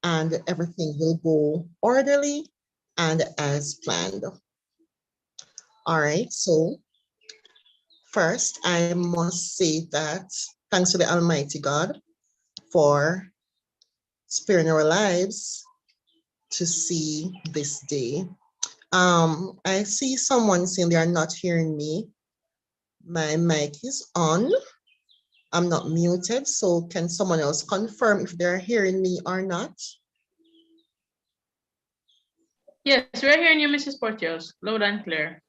and everything will go orderly and as planned. All right, so first, I must say that thanks to the Almighty God for sparing our lives to see this day. I see someone saying they are not hearing me. My mic is on. I'm not muted, so can someone else confirm if they're hearing me or not? Yes, we're hearing you, Mrs. Porteos, loud and clear.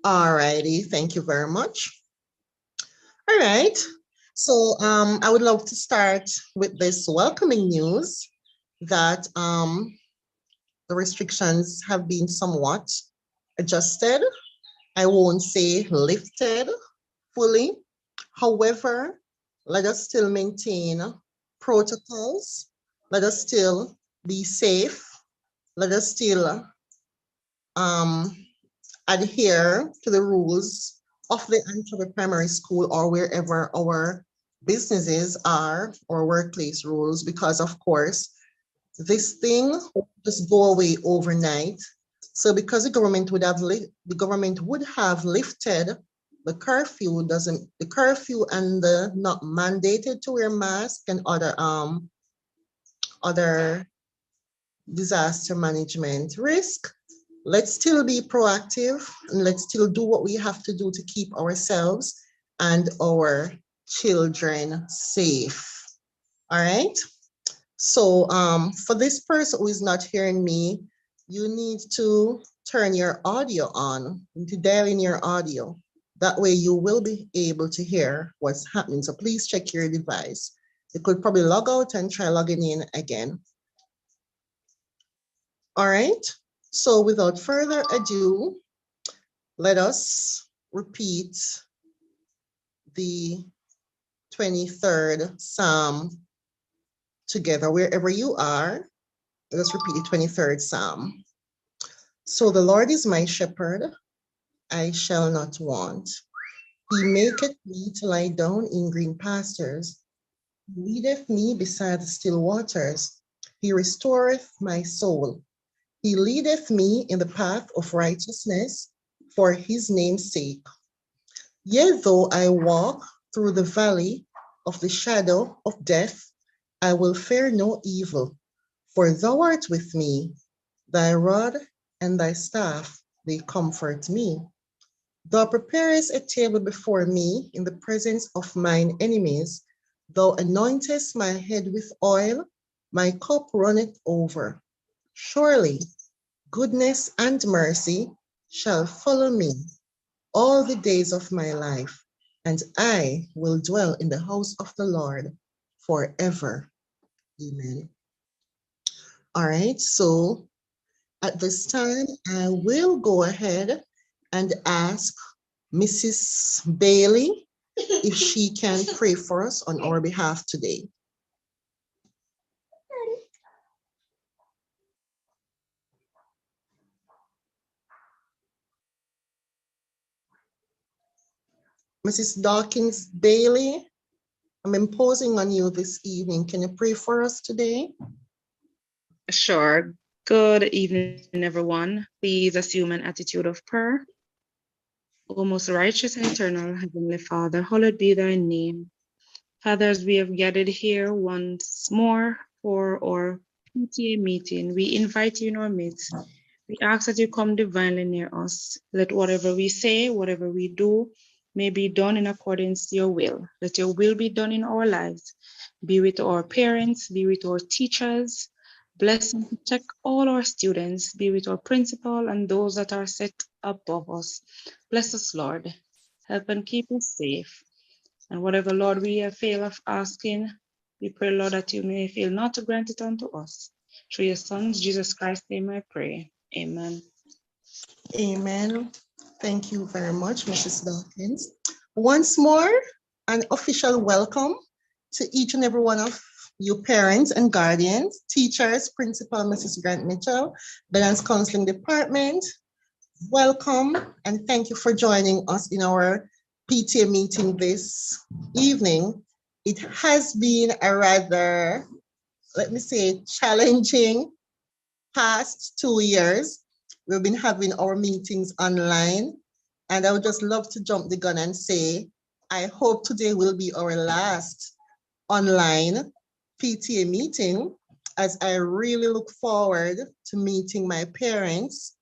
All righty, thank you very much. All right, so I would love to start with this welcoming news that the restrictions have been somewhat adjusted. I won't say lifted fully. However, let us still maintain protocols. Let us still be safe. Let us still um, adhere to the rules of the Untitled Primary School or wherever our businesses are or workplace rules, because of course, this thing will just go away overnight. So because the government would have lifted the curfew and the not mandated to wear mask and other disaster management risk. Let's still be proactive and let's still do what we have to do to keep ourselves and our children safe. All right. So for this person who is not hearing me, you need to turn your audio on, you need to dial in your audio. That way you will be able to hear what's happening. So please check your device. You could probably log out and try logging in again. All right. So without further ado, let us repeat the 23rd Psalm together wherever you are. Let us repeat the 23rd Psalm. So the Lord is my shepherd, I shall not want. He maketh me to lie down in green pastures. He leadeth me beside the still waters. He restoreth my soul. He leadeth me in the path of righteousness for his name's sake. Yea, though I walk through the valley of the shadow of death, I will fear no evil, for thou art with me. Thy rod and thy staff, they comfort me. Thou preparest a table before me in the presence of mine enemies. Thou anointest my head with oil, my cup runneth over. Surely goodness and mercy shall follow me all the days of my life, and I will dwell in the house of the Lord forever. Amen. All right, so at this time, I will go ahead and ask Mrs. Bailey if she can pray for us on our behalf today. Mrs. Dawkins Bailey, I'm imposing on you this evening. Can you pray for us today? Sure. Good evening, everyone. Please assume an attitude of prayer. O most righteous and eternal Heavenly Father, hallowed be thy name. Father, as we have gathered here once more for our PTA meeting, we invite you in our midst. We ask that you come divinely near us. Let whatever we say, whatever we do, may be done in accordance to your will. Let your will be done in our lives. Be with our parents, be with our teachers. Bless and protect all our students. Be with our principal and those that are set above us. Bless us, Lord. Help and keep us safe. And whatever, Lord, we have failed of asking, we pray, Lord, that you may fail not to grant it unto us. Through your Son, Jesus Christ's name, I pray. Amen. Amen. Thank you very much, Mrs. Dawkins. Once more, an official welcome to each and every one of you parents and guardians, teachers, principal, Mrs. Grant Mitchell, Guidance Counseling Department. Welcome and thank you for joining us in our PTA meeting this evening. It has been a rather let me say, challenging past 2 years. We've been having our meetings online, and I would just love to jump the gun and say, I hope today will be our last online PTA meeting, as I really look forward to meeting my parents,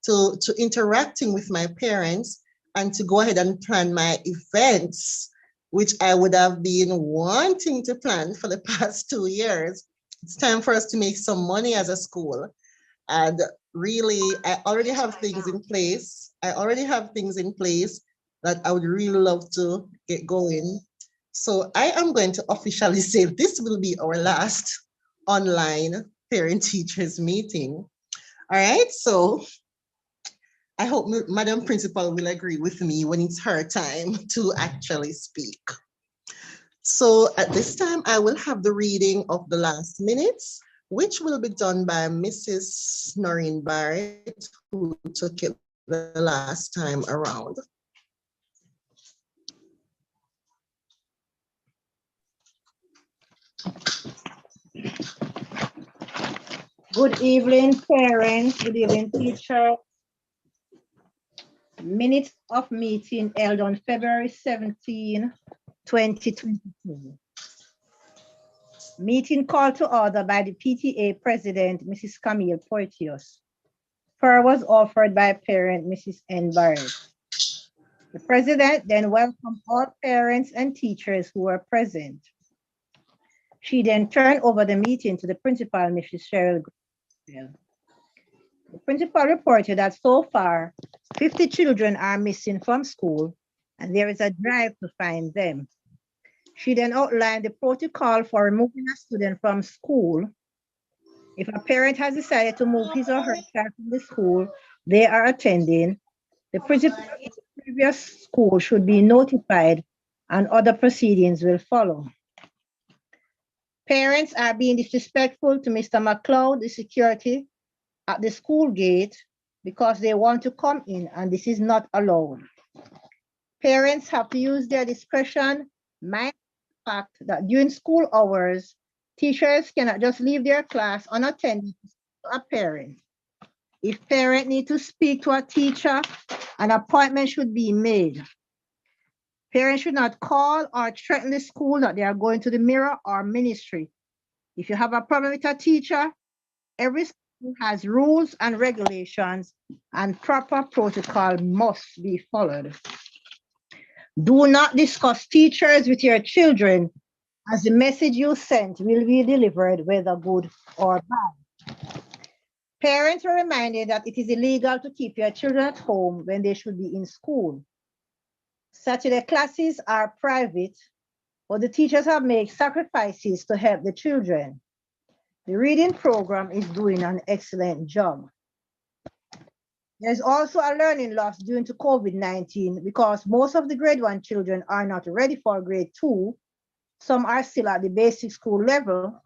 to interacting with my parents, and to go ahead and plan my events, which I would have been wanting to plan for the past 2 years. It's time for us to make some money as a school. And really, I already have things in place. That I would really love to get going. So I am going to officially say this will be our last online parent teachers meeting. All right, so I hope Madam Principal will agree with me when it's her time to actually speak. So at this time, I will have the reading of the last minutes, which will be done by Mrs. Noreen Barrett, who took it the last time around. Good evening, parents. Good evening, teacher. Minutes of meeting held on February 17, 2022. Meeting called to order by the PTA President, Mrs. Camille Porteous. Prayer was offered by parent, Mrs. N. Barrett. The President then welcomed all parents and teachers who were present. She then turned over the meeting to the principal, Mrs. Cheryl Greenfield. The principal reported that so far, 50 children are missing from school, and there is a drive to find them. She then outlined the protocol for removing a student from school. If a parent has decided to move his or her child from the school they are attending, the principal in the previous school should be notified and other proceedings will follow. Parents are being disrespectful to Mr. McLeod, the security at the school gate, because they want to come in, and this is not allowed. Parents have to use their discretion, mind the fact that during school hours, teachers cannot just leave their class unattended to a parent. If parent need to speak to a teacher, an appointment should be made. Parents should not call or threaten the school that they are going to the mirror or ministry. If you have a problem with a teacher, every school has rules and regulations, and proper protocol must be followed. Do not discuss teachers with your children, as the message you sent will be delivered, whether good or bad. Parents are reminded that it is illegal to keep your children at home when they should be in school. Saturday classes are private, but the teachers have made sacrifices to help the children. The reading program is doing an excellent job. There's also a learning loss due to COVID-19 because most of the grade 1 children are not ready for grade 2. Some are still at the basic school level,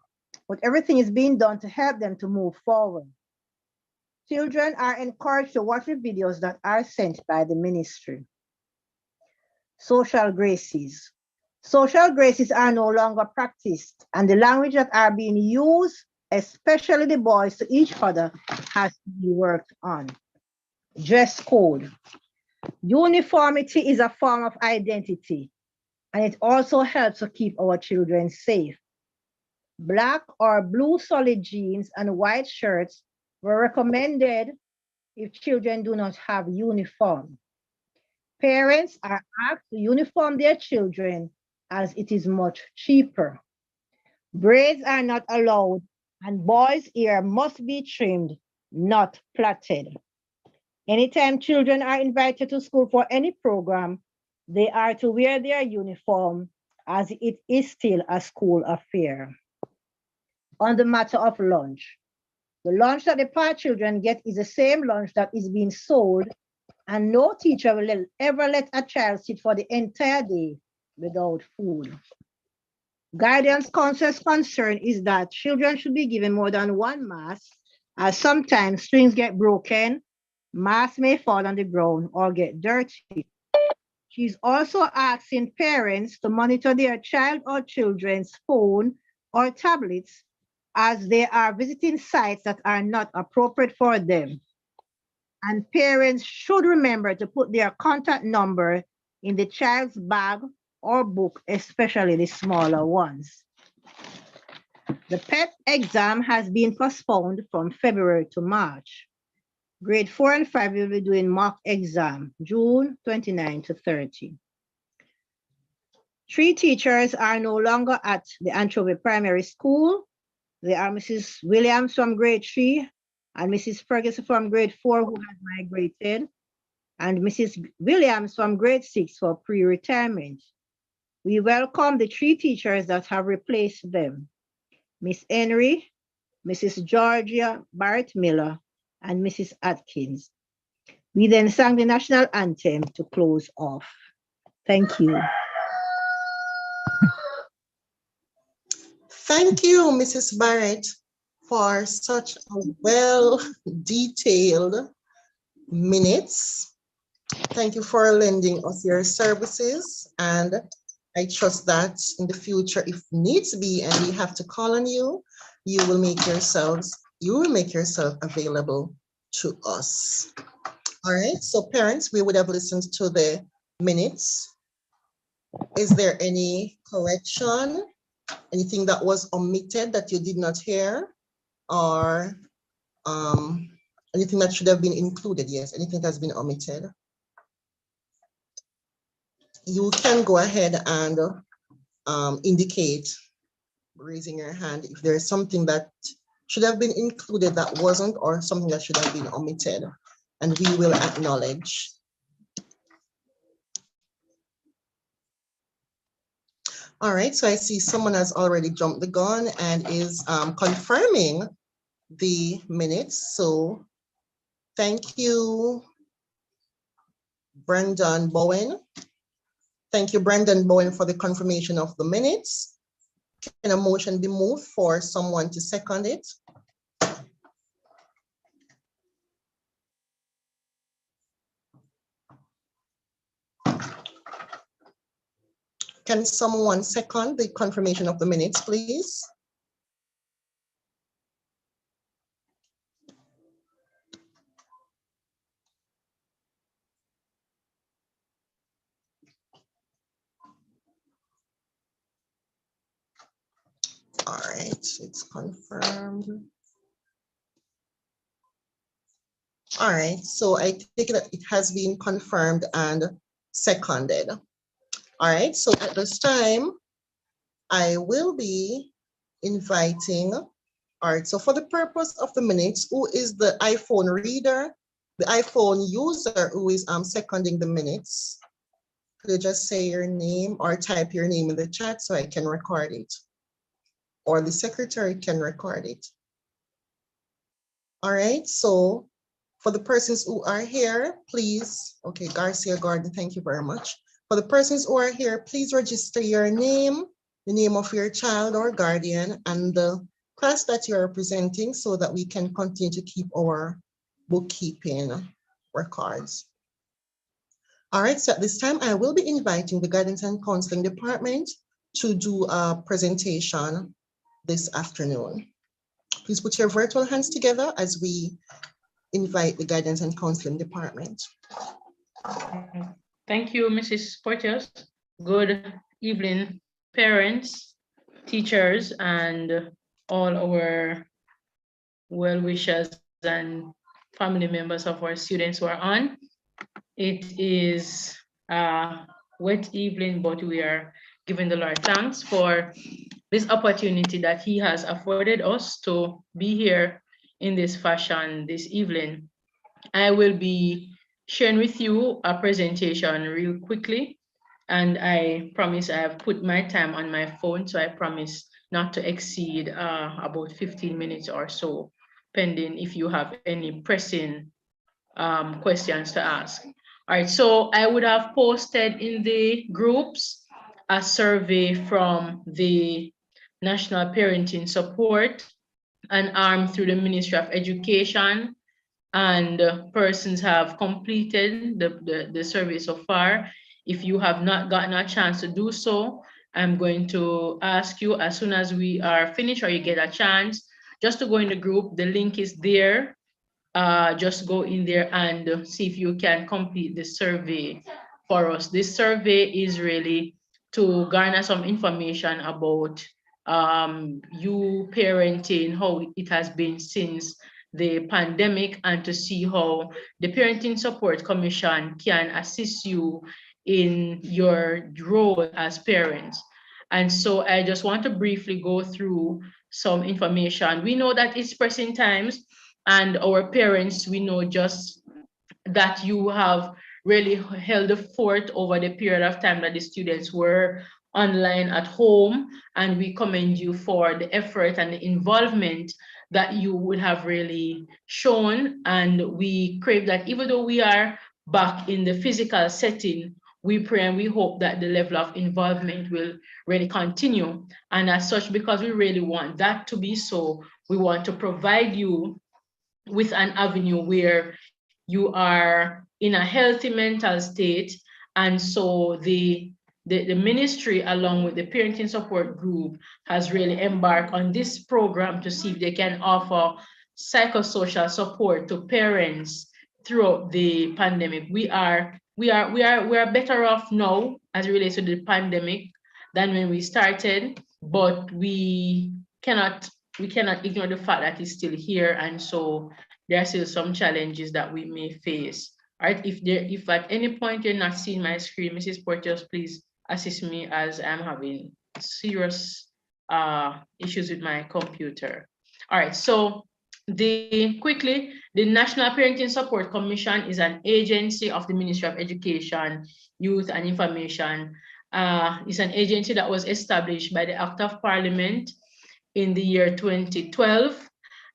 but everything is being done to help them to move forward. Children are encouraged to watch the videos that are sent by the ministry. Social graces. Social graces are no longer practiced, and the language that are being used, especially the boys to each other, has to be worked on. Dress code. Uniformity is a form of identity, and it also helps to keep our children safe. Black or blue solid jeans and white shirts were recommended if children do not have uniform. Parents are asked to uniform their children as it is much cheaper. Braids are not allowed, and boys' ear must be trimmed, not plaited. Anytime children are invited to school for any program, they are to wear their uniform, as it is still a school affair. On the matter of lunch, the lunch that the PAR children get is the same lunch that is being sold, and no teacher will ever let a child sit for the entire day without food. Guidance counselor's concern is that children should be given more than one mask, as sometimes strings get broken, masks may fall on the ground or get dirty. She's also asking parents to monitor their child or children's phone or tablets as they are visiting sites that are not appropriate for them. And parents should remember to put their contact number in the child's bag or book, especially the smaller ones. The PET exam has been postponed from February to March. Grade 4 and 5 will be doing mock exam, June 29 to 30. 3 teachers are no longer at the Anchovy Primary School. They are Mrs. Williams from grade 3 and Mrs. Ferguson from grade 4 who has migrated, and Mrs. Williams from grade 6 for pre-retirement. We welcome the 3 teachers that have replaced them, Miss Henry, Mrs. Georgia Barrett Miller, and Mrs. Atkins. We then sang the national anthem to close off. Thank you. Thank you, Mrs. Barrett, for such a well-detailed minutes. Thank you for lending us your services, and I trust that in the future, if needs be, and we have to call on you, you will make yourself available to us. All right, so parents, we would have listened to the minutes. Is there any correction? Anything that was omitted that you did not hear, or anything that should have been included? Yes, anything that's been omitted. You can go ahead and indicate, raising your hand, if there's something that should have been included that wasn't, or something that should have been omitted, and we will acknowledge. All right, so I see someone has already jumped the gun and is confirming the minutes. So thank you, Brendan Bowen. Thank you, Brendan Bowen, for the confirmation of the minutes. Can a motion be moved for someone to second it? Can someone second the confirmation of the minutes, please? All right, it's confirmed. All right, so I take it that it has been confirmed and seconded. All right, so at this time, I will be inviting, all right, so for the purpose of the minutes, who is the iPhone reader, the iPhone user who is seconding the minutes? Could you just say your name or type your name in the chat so I can record it? Or the secretary can record it. All right, so for the persons who are here, please, okay, Garcia Gordon, thank you very much. For the persons who are here, please register your name, the name of your child or guardian, and the class that you are presenting so that we can continue to keep our bookkeeping records. All right, so at this time, I will be inviting the Guidance and Counseling Department to do a presentation this afternoon. Please put your virtual hands together as we invite the Guidance and Counseling Department. Thank you, Mrs. Porteous. Good evening, parents, teachers, and all our well-wishers and family members of our students who are on. It is a wet evening, but we are giving the Lord thanks for this opportunity that He has afforded us to be here in this fashion this evening. I will be sharing with you a presentation real quickly, and I promise I have put my time on my phone, so I promise not to exceed about 15 minutes or so, pending if you have any pressing questions to ask. All right, so I would have posted in the groups a survey from the National Parenting Support and arm through the Ministry of Education, and persons have completed the survey so far. If you have not gotten a chance to do so, I'm going to ask you as soon as we are finished or you get a chance, just to go in the group. The link is there. Just go in there and see if you can complete the survey for us. This survey is really to garner some information about you parenting, how it has been since the pandemic, and to see how the Parenting Support Commission can assist you in your role as parents. And so I just want to briefly go through some information. We know that it's pressing times, and our parents, we know just that you have really held the fort over the period of time that the students were online at home, and we commend you for the effort and the involvement that you would have really shown. And we crave that even though we are back in the physical setting, we pray and we hope that the level of involvement will really continue. And as such, because we really want that to be so, we want to provide you with an avenue where you are in a healthy mental state. And so the ministry, along with the parenting support group, has really embarked on this program to see if they can offer psychosocial support to parents throughout the pandemic. We are better off now as it relates to the pandemic than when we started, but we cannot ignore the fact that it's still here, and so there are still some challenges that we may face. All right, if at any point you're not seeing my screen, Mrs. Porteous, please assist me as I'm having serious issues with my computer. All right, so quickly, the National Parenting Support Commission is an agency of the Ministry of Education, Youth and Information. It's an agency that was established by the Act of Parliament in the year 2012,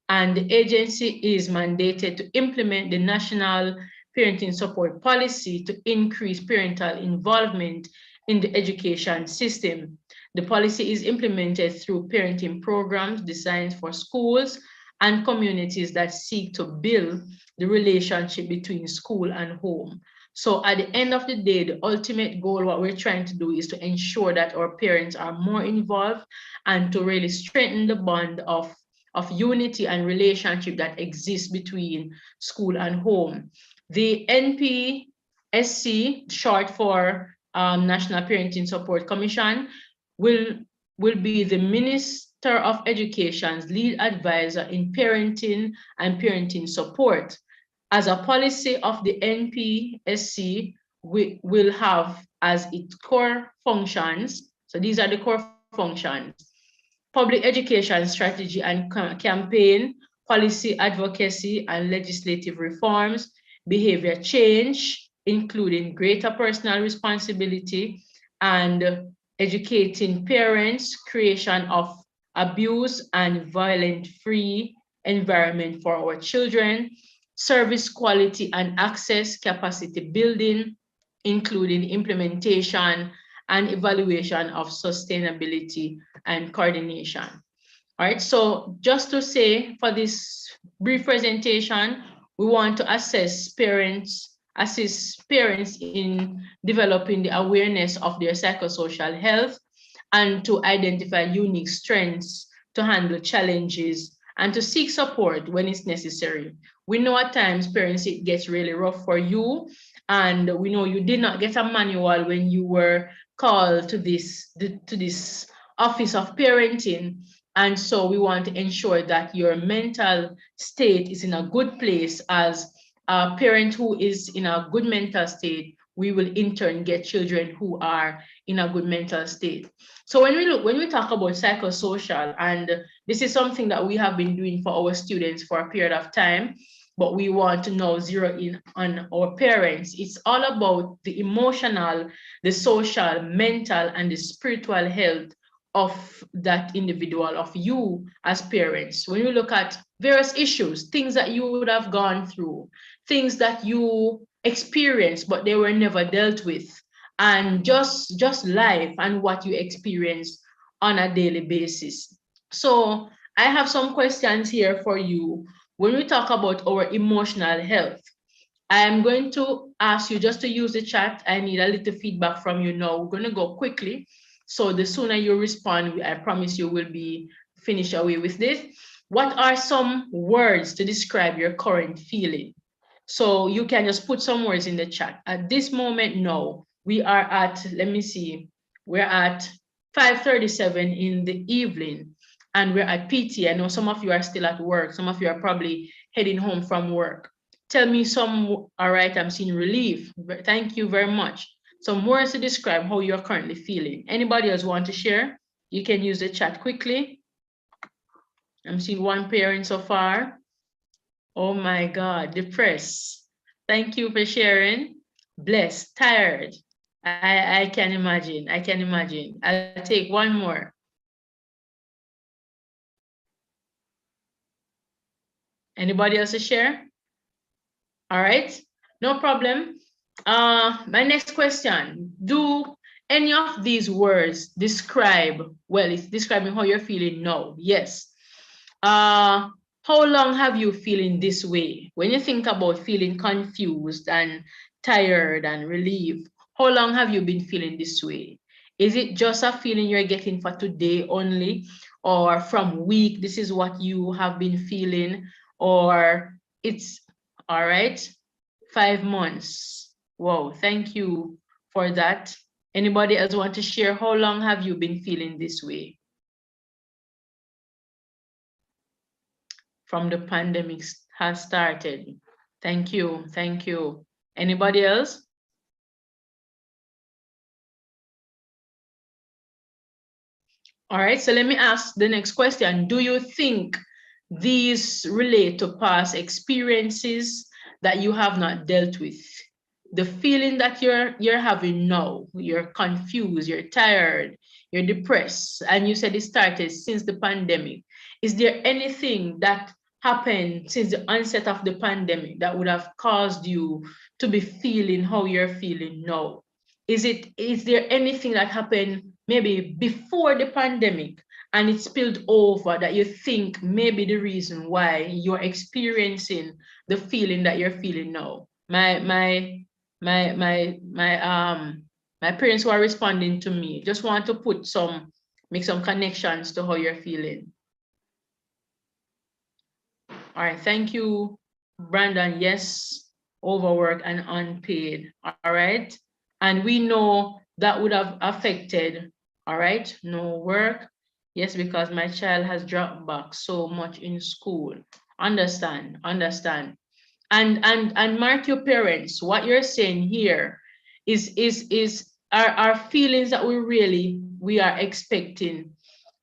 and the agency is mandated to implement the National Parenting Support Policy to increase parental involvement in the education system. The policy is implemented through parenting programs designed for schools and communities that seek to build the relationship between school and home. So at the end of the day, the ultimate goal, what we're trying to do is to ensure that our parents are more involved and to really strengthen the bond of unity and relationship that exists between school and home. The NPSC, short for National Parenting Support Commission, will be the Minister of Education's lead advisor in parenting and parenting support. As a policy of the NPSC, we will have as its core functions, so these are the core functions: public education strategy and campaign, policy advocacy and legislative reforms, behavior change, including greater personal responsibility and educating parents, creation of abuse and violent-free environment for our children, service quality and access capacity building, including implementation and evaluation of sustainability and coordination. All right, so just to say, for this brief presentation, we want to assist parents in developing the awareness of their psychosocial health and to identify unique strengths to handle challenges and to seek support when it's necessary. We know at times parents, it gets really rough for you, and we know you did not get a manual when you were called to this office of parenting. And so we want to ensure that your mental state is in a good place. As a parent who is in a good mental state, we will in turn get children who are in a good mental state. So when we talk about psychosocial, and this is something that we have been doing for our students for a period of time, but we want to now zero in on our parents. It's all about the emotional, the social, mental, and the spiritual health of that individual, of you as parents. When you look at various issues, things that you would have gone through, things that you experienced, but they were never dealt with, and just life and what you experience on a daily basis. So I have some questions here for you. When we talk about our emotional health, I am going to ask you just to use the chat. I need a little feedback from you now. We're going to go quickly. So the sooner you respond, I promise you will be finished away with this. What are some words to describe your current feeling? So you can just put some words in the chat. At this moment, no, we are at, let me see, we're at 5:37 in the evening and we're at PT. I know some of you are still at work. Some of you are probably heading home from work. Tell me some, all right, I'm seeing relief. Thank you very much. Some words to describe how you're currently feeling. Anybody else want to share? You can use the chat quickly. I'm seeing one parent so far. Oh my God, depressed. Thank you for sharing. Blessed, tired. I can imagine, I can imagine. I'll take one more. Anybody else to share? All right, no problem. My next question, do any of these words describe, well, it's describing how you're feeling now, yes. How long have you feeling this way? When you think about feeling confused and tired and relieved, how long have you been feeling this way? Is it just a feeling you're getting for today only, or from week, this is what you have been feeling, or it's, all right, 5 months. Wow, thank you for that. Anybody else want to share? How long have you been feeling this way? From the pandemic has started. Thank you, thank you. Anybody else? All right, so let me ask the next question. Do you think these relate to past experiences that you have not dealt with? The feeling that you're having now, you're confused, you're tired, you're depressed, and you said it started since the pandemic. Is there anything that happened since the onset of the pandemic that would have caused you to be feeling how you're feeling now? Is there anything that happened maybe before the pandemic and it spilled over that you think maybe the reason why you're experiencing the feeling that you're feeling now? My parents who are responding to me just want to make some connections to how you're feeling. All right, thank you, Brandon. Yes, overwork and unpaid. All right, and we know that would have affected. All right, no work. Yes, because my child has dropped back so much in school. Understand, understand. And mark your parents. What you're saying here is our feelings that we are expecting.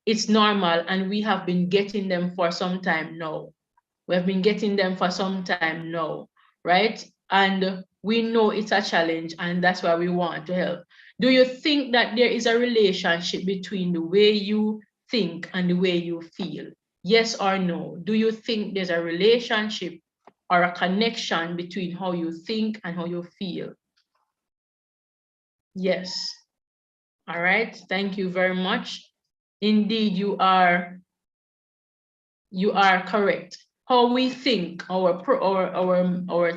It's normal, and we have been getting them for some time now. We have been getting them for some time now, right? And we know it's a challenge, and that's why we want to help. Do you think that there is a relationship between the way you think and the way you feel? Yes or no? Do you think there's a relationship or a connection between how you think and how you feel? Yes. All right. Thank you very much. Indeed, you are correct. How we think, our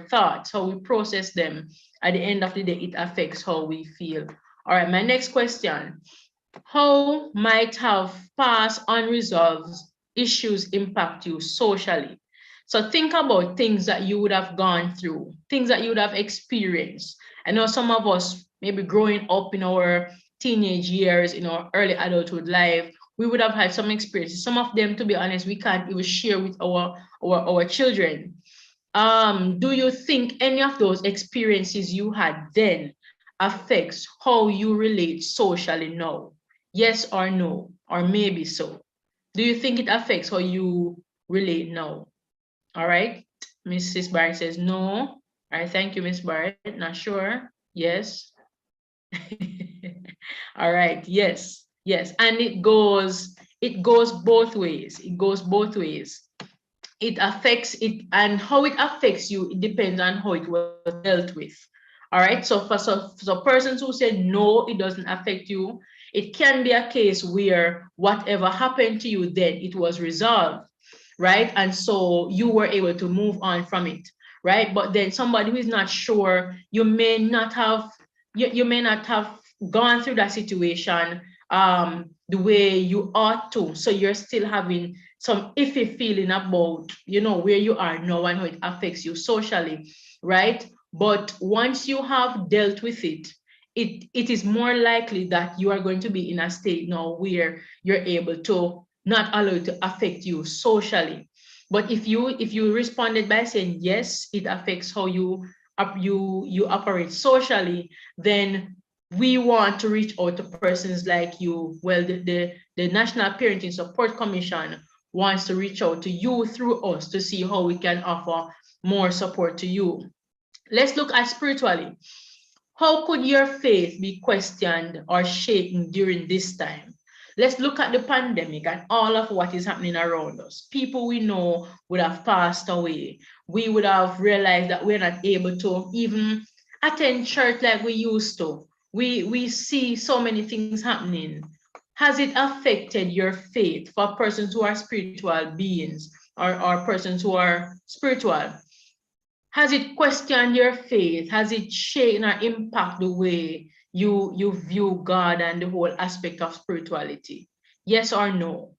thoughts, how we process them, at the end of the day, it affects how we feel. All right, my next question. How might have past unresolved issues impact you socially? So think about things that you would have gone through, things that you would have experienced. I know some of us, maybe growing up in our teenage years, in our early adulthood life, we would have had some experiences. Some of them, to be honest, we can't even share with our children. Do you think any of those experiences you had then affects how you relate socially now? Yes or no, or maybe so. Do you think it affects how you relate now? All right, Mrs. Barrett says no. All right, thank you, Miss Barrett. Not sure. Yes. All right, yes, yes. And it goes both ways. It goes both ways. It affects it, and how it affects you, it depends on how it was dealt with. All right, so for so persons who said no, it doesn't affect you, it can be a case where whatever happened to you then, it was resolved, right? And so you were able to move on from it, right? But then somebody who is not sure, you may not have gone through that situation the way you ought to. So you're still having some iffy feeling about, where you are now and how it affects you socially, right? But once you have dealt with it, it is more likely that you are going to be in a state now where you're able to not allow it to affect you socially. But if you responded by saying yes, it affects how you operate socially, then we want to reach out to persons like you. Well, the National Parenting Support Commission wants to reach out to you through us to see how we can offer more support to you. Let's look at spiritually. How could your faith be questioned or shaken during this time? Let's look at the pandemic and all of what is happening around us. People we know would have passed away. We would have realized that we're not able to even attend church like we used to. We see so many things happening. Has it affected your faith for persons who are spiritual beings or persons who are spiritual? Has it questioned your faith? Has it shaken or impacted the way you view God and the whole aspect of spirituality? Yes or no?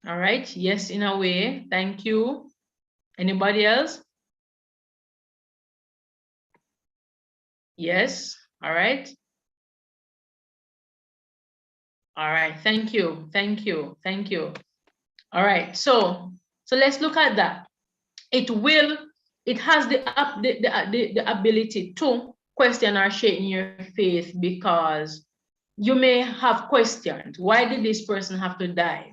All right. Yes, in a way. Thank you. Anybody else? Yes. All right. All right. Thank you. Thank you. Thank you. All right. So let's look at that. It has the ability to question or shake your faith, because you may have questioned, why did this person have to die?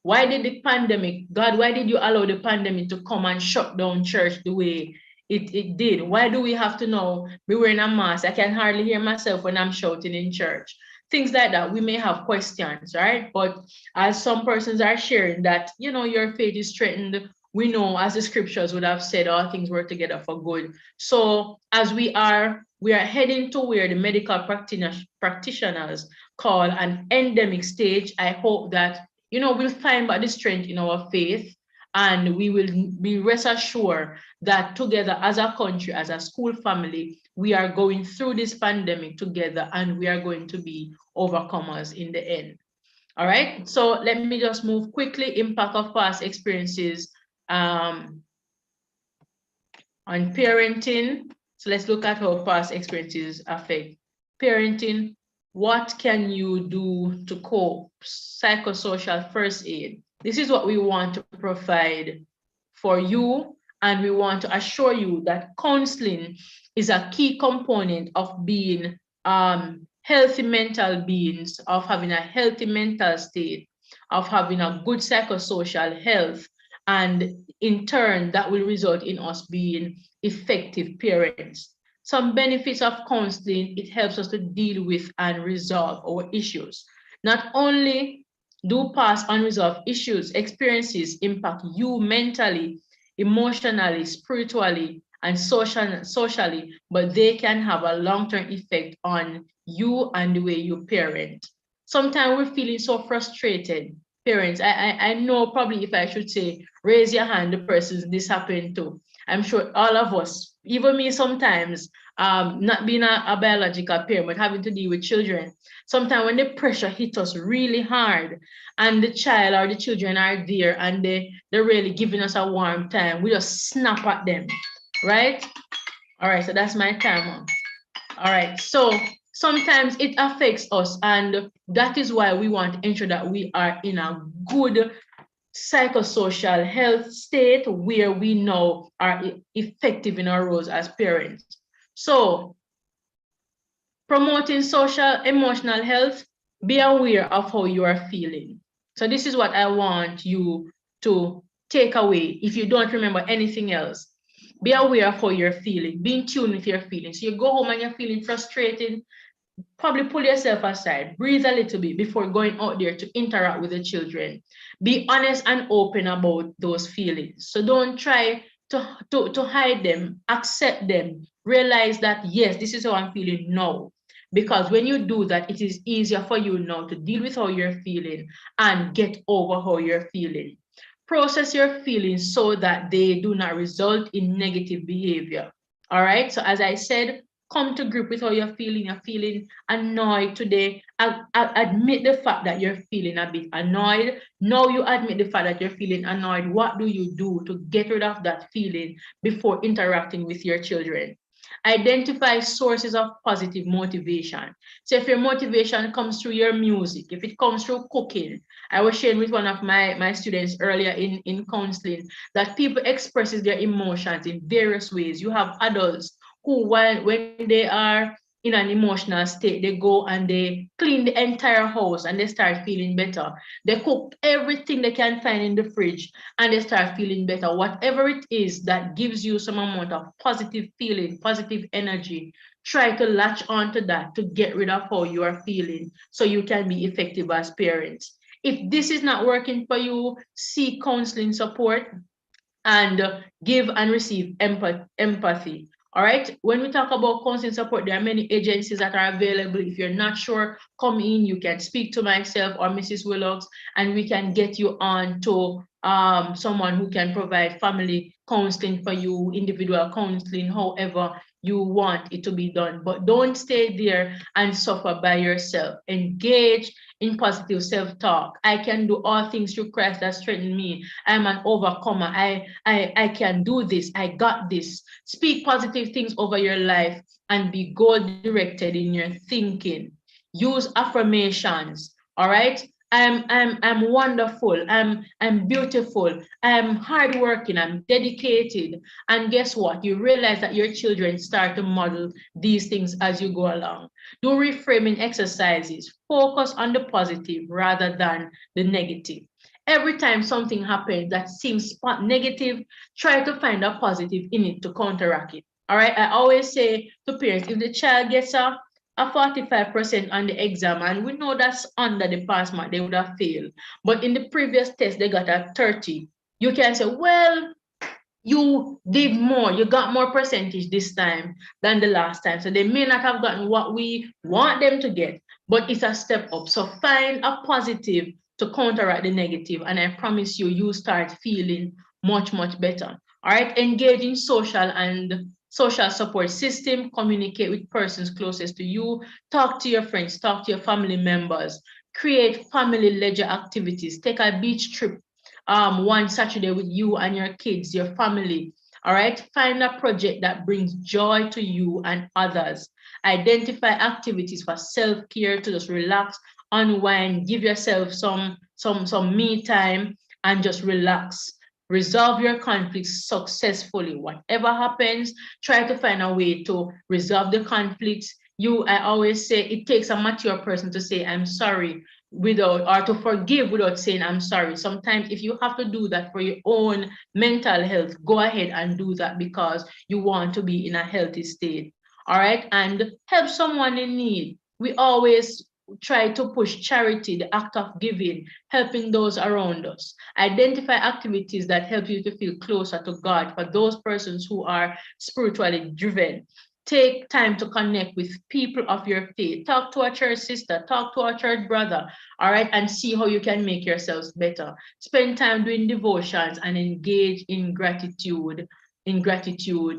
Why did the pandemic, God, why did you allow the pandemic to come and shut down church the way it did? Why do we have to now be wearing a mask? I can hardly hear myself when I'm shouting in church. Things like that, we may have questions, right? But as some persons are sharing that, your faith is threatened, we know, as the scriptures would have said, all things work together for good. So as we are heading to where the medical practitioners call an endemic stage, I hope that, we'll find back the strength in our faith, and we will be rest assured that together as a country, as a school family, we are going through this pandemic together, and we are going to be overcomers in the end. All right, so let me just move quickly. Impact of past experiences on parenting. So let's look at how past experiences affect parenting. What can you do to cope? Psychosocial first aid. This is what we want to provide for you, and we want to assure you that counseling is a key component of being healthy mental beings, of having a healthy mental state, of having a good psychosocial health, and in turn, that will result in us being effective parents. Some benefits of counseling: it helps us to deal with and resolve our issues. Not only do past unresolved experiences impact you mentally, emotionally, spiritually, and socially, but they can have a long-term effect on you and the way you parent. Sometimes we're feeling so frustrated. Parents, I know, probably if I should say, raise your hand, the persons this happened to. I'm sure all of us, even me sometimes, not being a biological parent, but having to deal with children. Sometimes when the pressure hits us really hard, and the child or the children are there and they're really giving us a warm time, we just snap at them, right? All right, so that's my time. All right, so sometimes it affects us, and that is why we want to ensure that we are in a good psychosocial health state where we now are effective in our roles as parents. So promoting social emotional health, be aware of how you are feeling. So this is what I want you to take away. If you don't remember anything else, be aware of how you're feeling, be in tune with your feelings. So you go home and you're feeling frustrated, probably pull yourself aside, breathe a little bit before going out there to interact with the children. Be honest and open about those feelings. So don't try to hide them, accept them, realize that, yes, this is how I'm feeling now. Because when you do that, it is easier for you now to deal with how you're feeling and get over how you're feeling. Process your feelings so that they do not result in negative behavior. All right. So as I said, come to grip with how you're feeling. You're feeling annoyed today. Admit the fact that you're feeling a bit annoyed. Now you admit the fact that you're feeling annoyed. What do you do to get rid of that feeling before interacting with your children? Identify sources of positive motivation. So if your motivation comes through your music, if it comes through cooking, I was sharing with one of my students earlier in counseling that people expresses their emotions in various ways. You have adults who, when they are in an emotional state, they go and they clean the entire house and they start feeling better. They cook everything they can find in the fridge and they start feeling better. Whatever it is that gives you some amount of positive feeling, positive energy, try to latch onto that to get rid of how you are feeling so you can be effective as parents. If this is not working for you, seek counseling support and give and receive empathy. All right. When we talk about counseling support, there are many agencies that are available. If you're not sure, come in. You can speak to myself or Mrs. Willocks, and we can get you on to someone who can provide family counseling for you, individual counseling, however you want it to be done. But don't stay there and suffer by yourself. Engage in positive self-talk. I can do all things through Christ that strengthens me. I'm an overcomer. I can do this. I got this. Speak positive things over your life and be goal-directed in your thinking. Use affirmations. All right. I'm wonderful. I'm beautiful. I'm hardworking. I'm dedicated. And guess what? You realize that your children start to model these things as you go along. Do reframing exercises. Focus on the positive rather than the negative. Every time something happens that seems negative, try to find a positive in it to counteract it. All right. I always say to parents, if the child gets a 45% on the exam, and we know that's under the pass mark, they would have failed. But in the previous test, they got a 30. You can say, well, you did more, you got more percentage this time than the last time. So they may not have gotten what we want them to get, but it's a step up. So find a positive to counteract the negative, and I promise you, you start feeling much, much better. All right, engage in social support system, communicate with persons closest to you, talk to your friends, talk to your family members, create family leisure activities, take a beach trip one Saturday with you and your kids, your family. All right, find a project that brings joy to you and others. Identify activities for self-care to just relax, unwind, give yourself some me time and just relax. Resolve your conflicts successfully. Whatever happens, try to find a way to resolve the conflicts. I always say it takes a mature person to say, I'm sorry, without, or to forgive without saying I'm sorry. Sometimes if you have to do that for your own mental health, go ahead and do that because you want to be in a healthy state. All right, and help someone in need. We always try to push charity, the act of giving, helping those around us. Identify activities that help you to feel closer to God for those persons who are spiritually driven. Take time to connect with people of your faith. Talk to a church sister, talk to a church brother, all right, and see how you can make yourselves better. Spend time doing devotions and engage in gratitude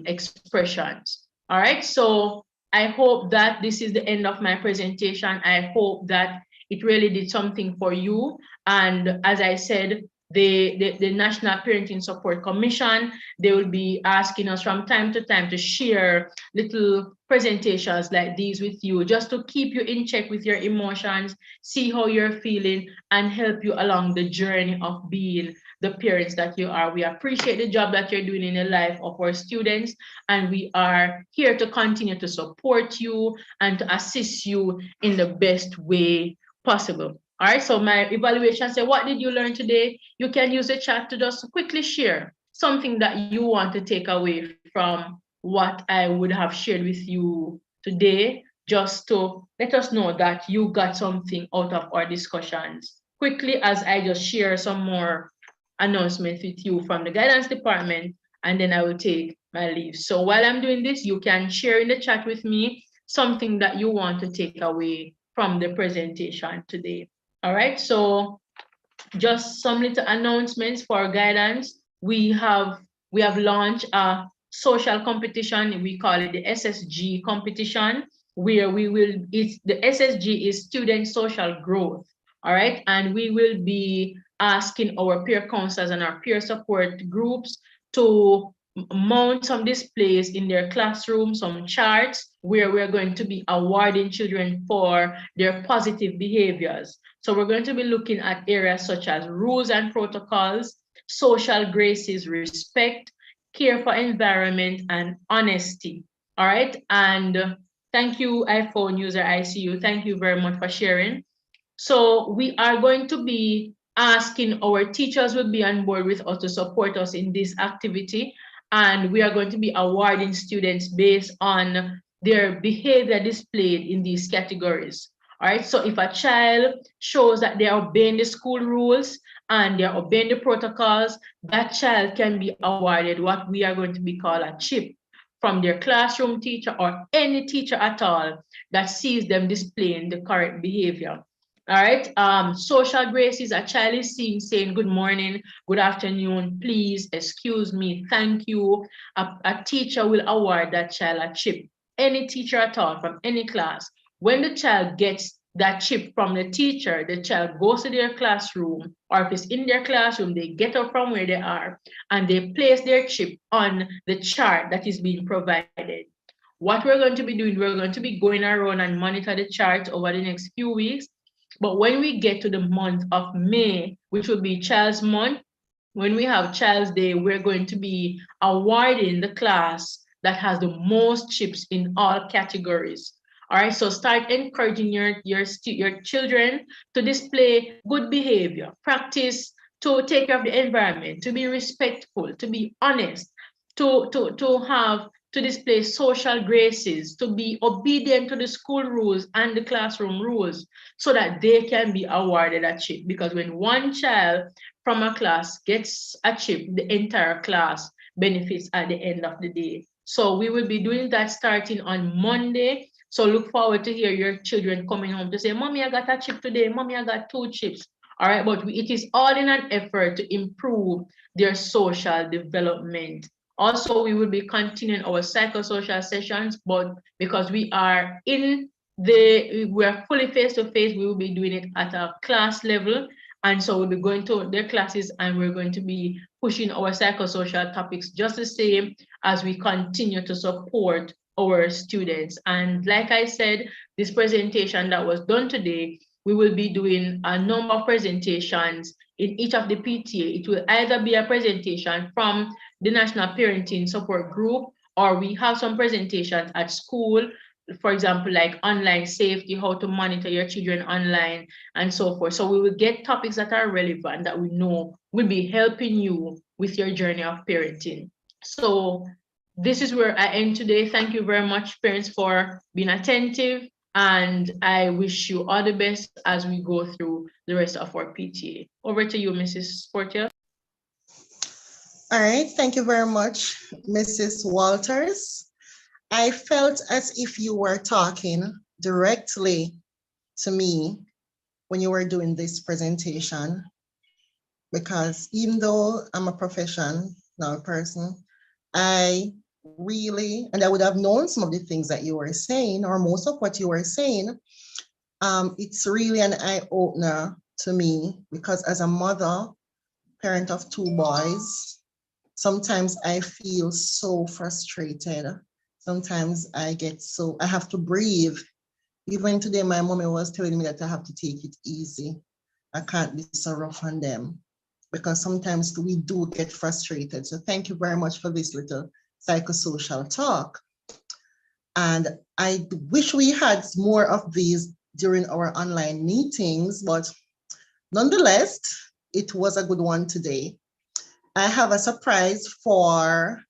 expressions. All right, so I hope that this is the end of my presentation. I hope that it really did something for you. And as I said, the National Parenting Support Commission, they will be asking us from time to time to share little presentations like these with you, just to keep you in check with your emotions, see how you're feeling, and help you along the journey of being the parents that you are. We appreciate the job that you're doing in the life of our students, and we are here to continue to support you and to assist you in the best way possible. All right, so my evaluation said, what did you learn today? You can use the chat to just quickly share something that you want to take away from what I would have shared with you today, just to let us know that you got something out of our discussions. Quickly, as I just share some more announcements with you from the guidance department, and then I will take my leave. So while I'm doing this, you can share in the chat with me something that you want to take away from the presentation today. All right, so just some little announcements for guidance. We have launched a social competition. We call it the SSG competition, where the SSG is student social growth. All right. And we will be asking our peer counselors and our peer support groups to mount some displays in their classroom, some charts where we're going to be awarding children for their positive behaviors. So we're going to be looking at areas such as rules and protocols, social graces, respect, care for environment, and honesty. All right. And thank you, iPhone user ICU. Thank you very much for sharing. So we are going to be asking our teachers will be on board with us to support us in this activity. And we are going to be awarding students based on their behavior displayed in these categories. All right, so if a child shows that they are obeying the school rules and they're obeying the protocols, that child can be awarded what we are going to be called a chip from their classroom teacher or any teacher at all that sees them displaying the correct behavior. All right. Social graces, a child is seen saying good morning, good afternoon, please, excuse me, thank you. A teacher will award that child a chip. Any teacher at all from any class. When the child gets that chip from the teacher, the child goes to their classroom, or if it's in their classroom, they get up from where they are and they place their chip on the chart that is being provided. What we're going to be doing, we're going to be going around and monitor the chart over the next few weeks. But when we get to the month of May, which will be Child's Month, when we have Child's Day, we're going to be awarding the class that has the most chips in all categories. All right, so start encouraging your children to display good behavior, practice to take care of the environment, to be respectful, to be honest, to display social graces, to be obedient to the school rules and the classroom rules so that they can be awarded a chip. Because when one child from a class gets a chip, the entire class benefits at the end of the day. So we will be doing that starting on Monday. So look forward to hear your children coming home to say, Mommy, I got a chip today. Mommy, I got 2 chips. All right, but it is all in an effort to improve their social development. Also, we will be continuing our psychosocial sessions, but because we are fully face-to-face, we will be doing it at a class level. And so we'll be going to their classes and we're going to be pushing our psychosocial topics just the same as we continue to support our students. And like I said, this presentation that was done today, we will be doing a number of presentations in each of the PTA. It will either be a presentation from the National Parenting Support Group, or we have some presentations at school, for example, like online safety, how to monitor your children online, and so forth. So we will get topics that are relevant that we know will be helping you with your journey of parenting. So this is where I end today. Thank you very much, parents, for being attentive. And I wish you all the best as we go through the rest of our PTA. Over to you, Mrs. Portier. All right, thank you very much, Mrs. Walters. I felt as if you were talking directly to me when you were doing this presentation, because even though I'm a professional person, I really, and I would have known some of the things that you were saying, or most of what you were saying, it's really an eye-opener to me, because as a mother, parent of 2 boys, sometimes I feel so frustrated. Sometimes I have to breathe. Even today, my mommy was telling me that I have to take it easy. I can't be so rough on them, because sometimes we do get frustrated. So thank you very much for this little psychosocial talk. And I wish we had more of these during our online meetings, but nonetheless, it was a good one today. I have a surprise for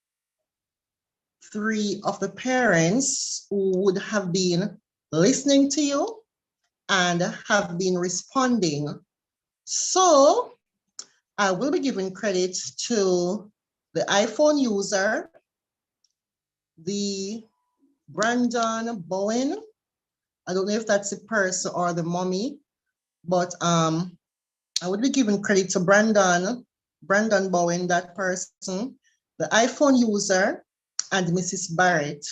3 of the parents who would have been listening to you and have been responding. So I will be giving credit to the iPhone user, the Brandon Bowen. I don't know if that's the person or the mommy, but I would be giving credit to Brandon Bowen, that person, the iPhone user, and Mrs. Barrett.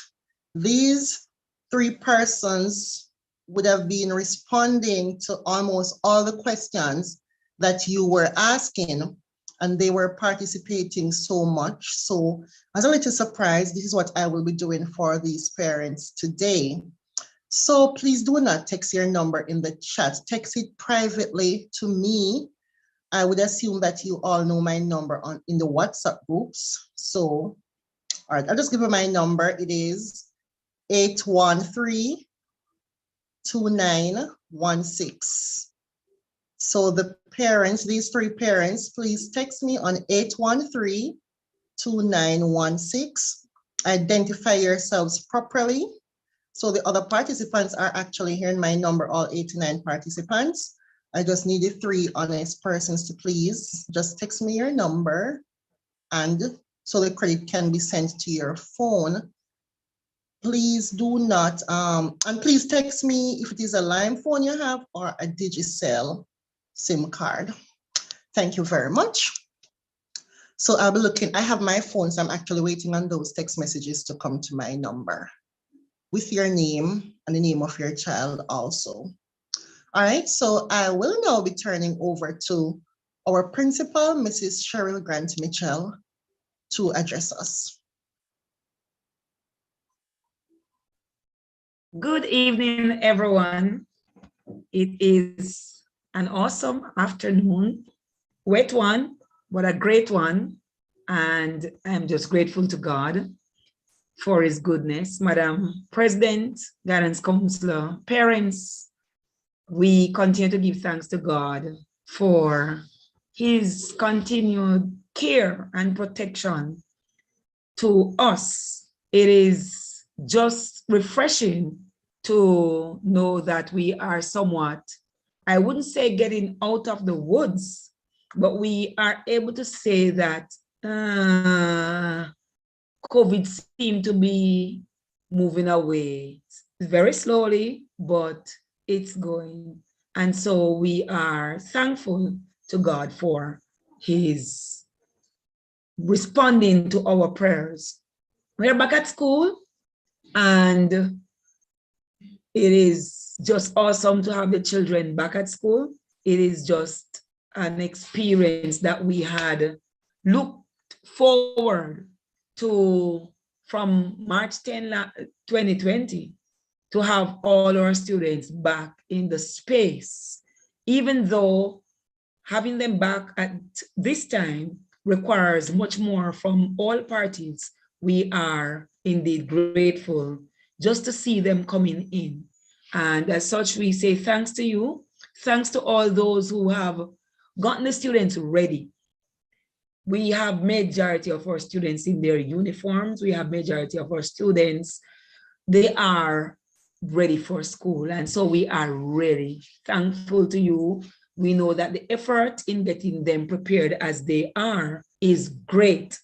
These three persons would have been responding to almost all the questions that you were asking, and they were participating so much. So as a little surprise, this is what I will be doing for these parents today. So please do not text your number in the chat. Text it privately to me. I would assume that you all know my number in the WhatsApp groups. So, all right, I'll just give you my number. It is 813-2916. So the parents, these three parents, please text me on 813-2916. Identify yourselves properly. So the other participants are actually hearing my number, all 89 participants. I just needed three honest persons to please just text me your number, and so the credit can be sent to your phone. Please do not, and please text me if it is a Lime phone you have or a Digicel SIM card. Thank you very much. So I'll be looking, I have my phone, so I'm actually waiting on those text messages to come to my number with your name and the name of your child also. All right, so I will now be turning over to our principal, Mrs. Cheryl Grant Mitchell, to address us. Good evening, everyone. It is an awesome afternoon, wet one, but a great one. And I'm just grateful to God for his goodness. Madam President, Guidance Counselor, parents, we continue to give thanks to God for his continued care and protection to us. It is just refreshing to know that we are somewhat, I wouldn't say getting out of the woods, but we are able to say that COVID seemed to be moving away very slowly, but it's going. And so we are thankful to God for his responding to our prayers. We're back at school, and it is just awesome to have the children back at school. It is just an experience that we had looked forward to from March 10, 2020, to have all our students back in the space, even though having them back at this time requires much more from all parties. We are indeed grateful just to see them coming in. And as such, we say thanks to you. Thanks to all those who have gotten the students ready. We have majority of our students in their uniforms. We have majority of our students, they are ready for school. And so we are really thankful to you. We know that the effort in getting them prepared as they are is great.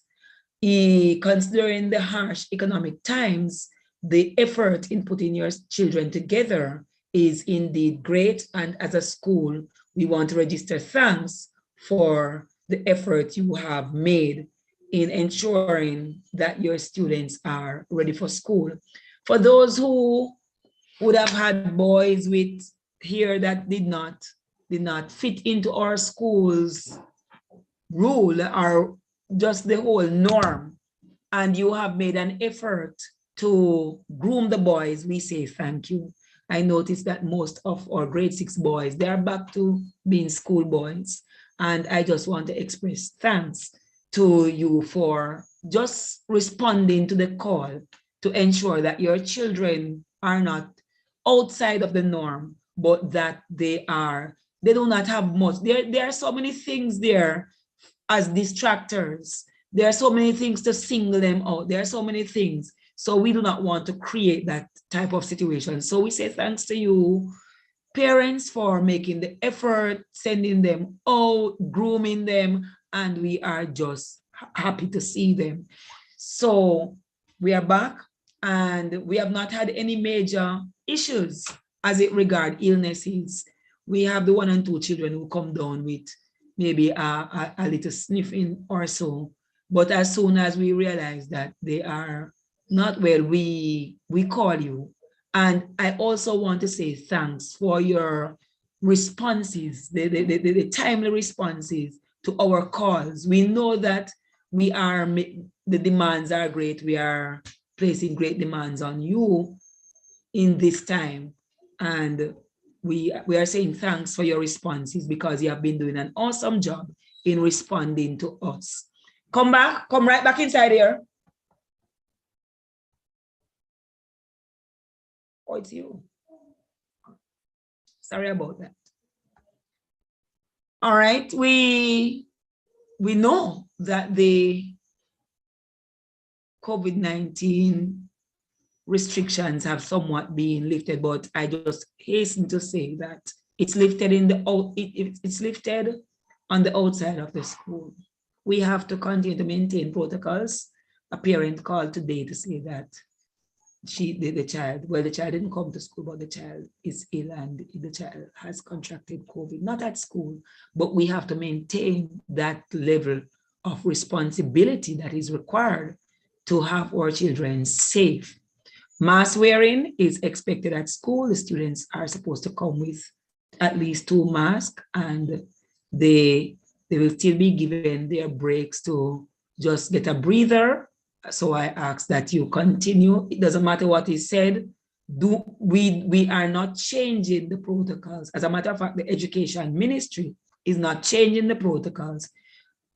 Considering the harsh economic times, the effort in putting your children together is indeed great. And as a school, we want to register thanks for the effort you have made in ensuring that your students are ready for school. For those who would have had boys with hair that did not fit into our school's rule or just the whole norm, and you have made an effort to groom the boys, we say thank you. I noticed that most of our grade 6 boys, they are back to being school boys. And I just want to express thanks to you for just responding to the call to ensure that your children are not outside of the norm, but that they do not have much. There are so many things there as distractors. There are so many things to single them out. There are so many things. So we do not want to create that type of situation. So we say thanks to you, parents, for making the effort, sending them out, grooming them, and we are just happy to see them. So we are back, and we have not had any major issues as it regards illnesses. We have the 1 and 2 children who come down with maybe a little sniffing or so. But as soon as we realize that they are not well, we call you. And I also want to say thanks for your responses, the timely responses to our calls. We know that the demands are great. We are placing great demands on you in this time. And we are saying thanks for your responses because you have been doing an awesome job in responding to us. Come right back inside here. Oh, it's you. Sorry about that. All right, we know that the COVID-19 restrictions have somewhat been lifted, but I just hasten to say that it's lifted it's lifted on the outside of the school. We have to continue to maintain protocols. A parent called today to say that the child didn't come to school, but the child is ill and the child has contracted COVID, not at school, but we have to maintain that level of responsibility that is required to have our children safe. Mask wearing is expected at school. The students are supposed to come with at least 2 masks, and they will still be given their breaks to just get a breather. So I ask that you continue. It doesn't matter what is said. We are not changing the protocols. As a matter of fact, the education ministry is not changing the protocols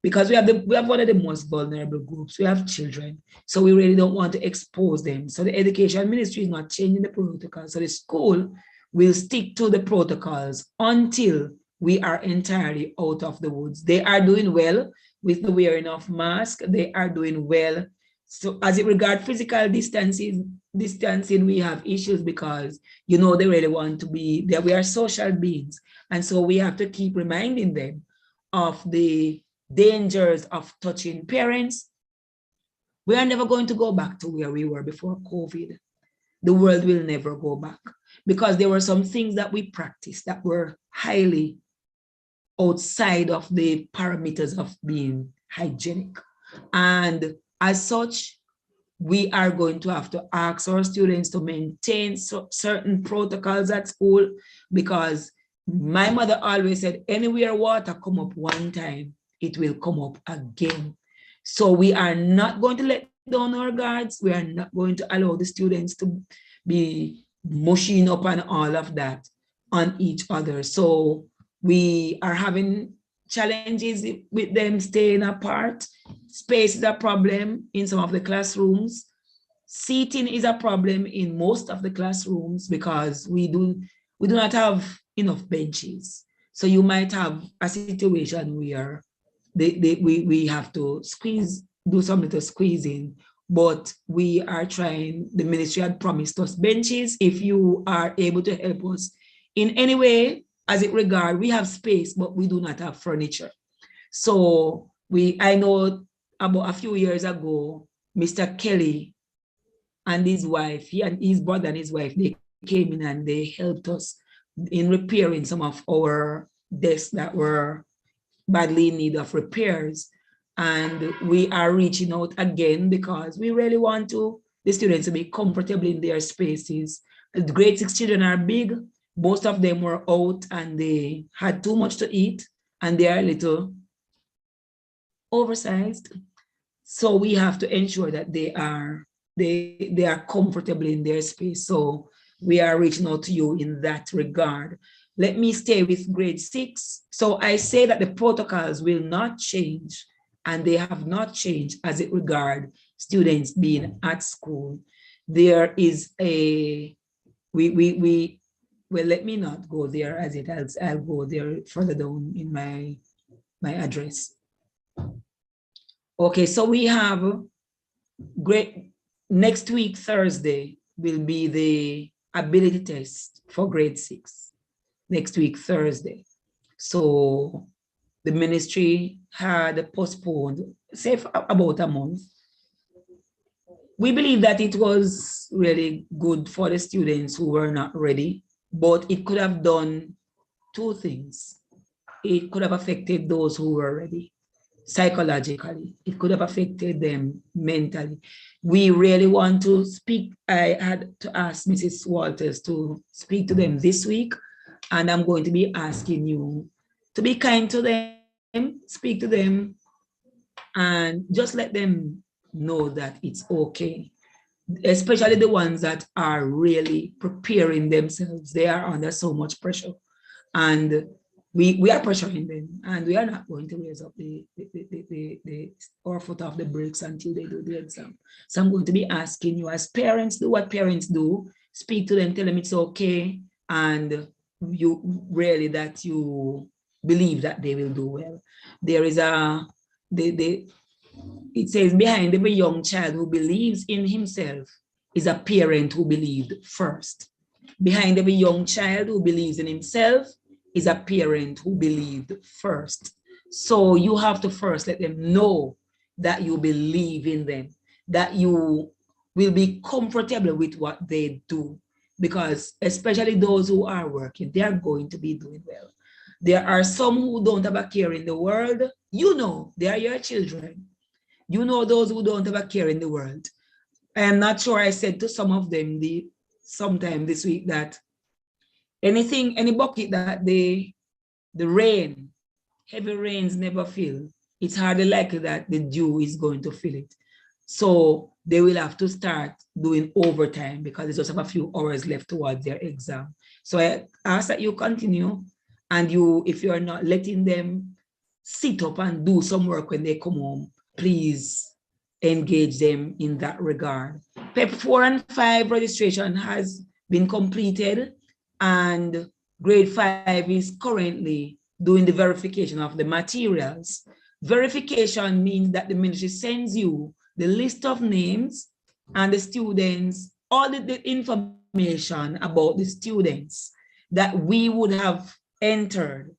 because we have one of the most vulnerable groups. We have children, so we really don't want to expose them. So the education ministry is not changing the protocols. So the school will stick to the protocols until we are entirely out of the woods. They are doing well with the wearing of masks. They are doing well. So as it regards physical distancing, we have issues because, they really want to be there. We are social beings. And so we have to keep reminding them of the dangers of touching parents. We are never going to go back to where we were before COVID. The world will never go back because there were some things that we practiced that were highly outside of the parameters of being hygienic. And as such, we are going to have to ask our students to maintain certain protocols at school, because my mother always said, anywhere water come up one time, it will come up again. So we are not going to let down our guards. We are not going to allow the students to be mushing up and all of that on each other. So we are having challenges with them staying apart. Space is a problem in some of the classrooms. Seating is a problem in most of the classrooms because we do not have enough benches. So you might have a situation where we have to do something to squeeze in, but we are trying. The ministry had promised us benches. If you are able to help us in any way, as it regards, we have space, but we do not have furniture. So I know about a few years ago, Mr. Kelly and his wife, he and his brother and his wife, they came in and they helped us in repairing some of our desks that were badly in need of repairs. And we are reaching out again because we really want the students to be comfortable in their spaces. The grade 6 children are big. Most of them were out and they had too much to eat and they are a little oversized. So we have to ensure that they are comfortable in their space. So we are reaching out to you in that regard. Let me stay with grade 6. So I say that the protocols will not change, and they have not changed as it regards students being at school. There is well, let me not go there as it has. I'll go there further down in my address. Okay, so we have next week, Thursday, will be the ability test for grade 6. Next week, Thursday. So the ministry had postponed, say, for about a month. We believe that it was really good for the students who were not ready, but it could have done 2 things. It could have affected those who were ready. psychologically. It could have affected them mentally. We really want to speak. I had to ask Mrs. Walters to speak to them this week, and I'm going to be asking you to be kind to them, speak to them, and just let them know that it's okay. Especially the ones that are really preparing themselves. They are under so much pressure. And we are pressuring them, and we are not going to raise up our foot off the brakes until they do the exam. So I'm going to be asking you, as parents, do what parents do, speak to them, tell them it's okay, and you really that you believe that they will do well. There is it says, behind every young child who believes in himself is a parent who believed first. Behind every young child who believes in himself is a parent who believed first. So you have to first let them know that you believe in them, that you will be comfortable with what they do, because especially those who are working, they are going to be doing well. There are some who don't have a care in the world. You know, they are your children. You know those who don't have a care in the world. I am not sure I said to some of them sometime this week that any bucket that the rain, heavy rains never fill, it's hardly likely that the dew is going to fill it. So they will have to start doing overtime because they just have a few hours left towards their exam. So I ask that you continue, and if you're not letting them sit up and do some work when they come home, please engage them in that regard. PEP 4 and 5 registration has been completed, and grade 5 is currently doing the verification of the materials. Verification means that the ministry sends you the list of names and the students, all the information about the students that we would have entered.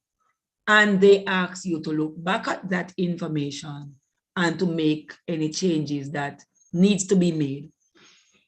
And they ask you to look back at that information and to make any changes that needs to be made.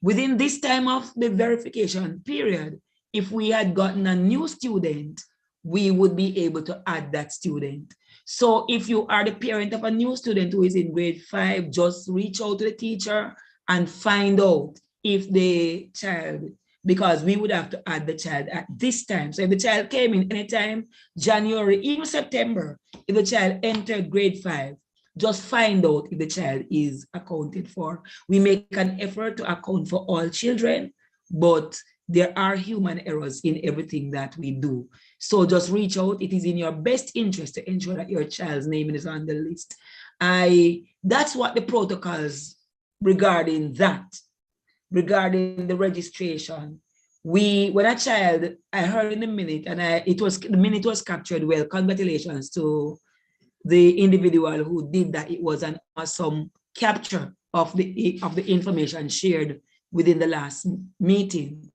Within this time of the verification period, if we had gotten a new student, we would be able to add that student. So if you are the parent of a new student who is in grade 5, just reach out to the teacher and find out if the child, because we would have to add the child at this time. So if the child came in anytime, January, even September, if the child entered grade 5, just find out if the child is accounted for. We make an effort to account for all children, but there are human errors in everything that we do. So just reach out. It is in your best interest to ensure that your child's name is on the list. That's what the protocols regarding that, regarding the registration. When a child, I heard in the minute, and the minute was captured well. Congratulations to the individual who did that. It was an awesome capture of the information shared within the last meeting.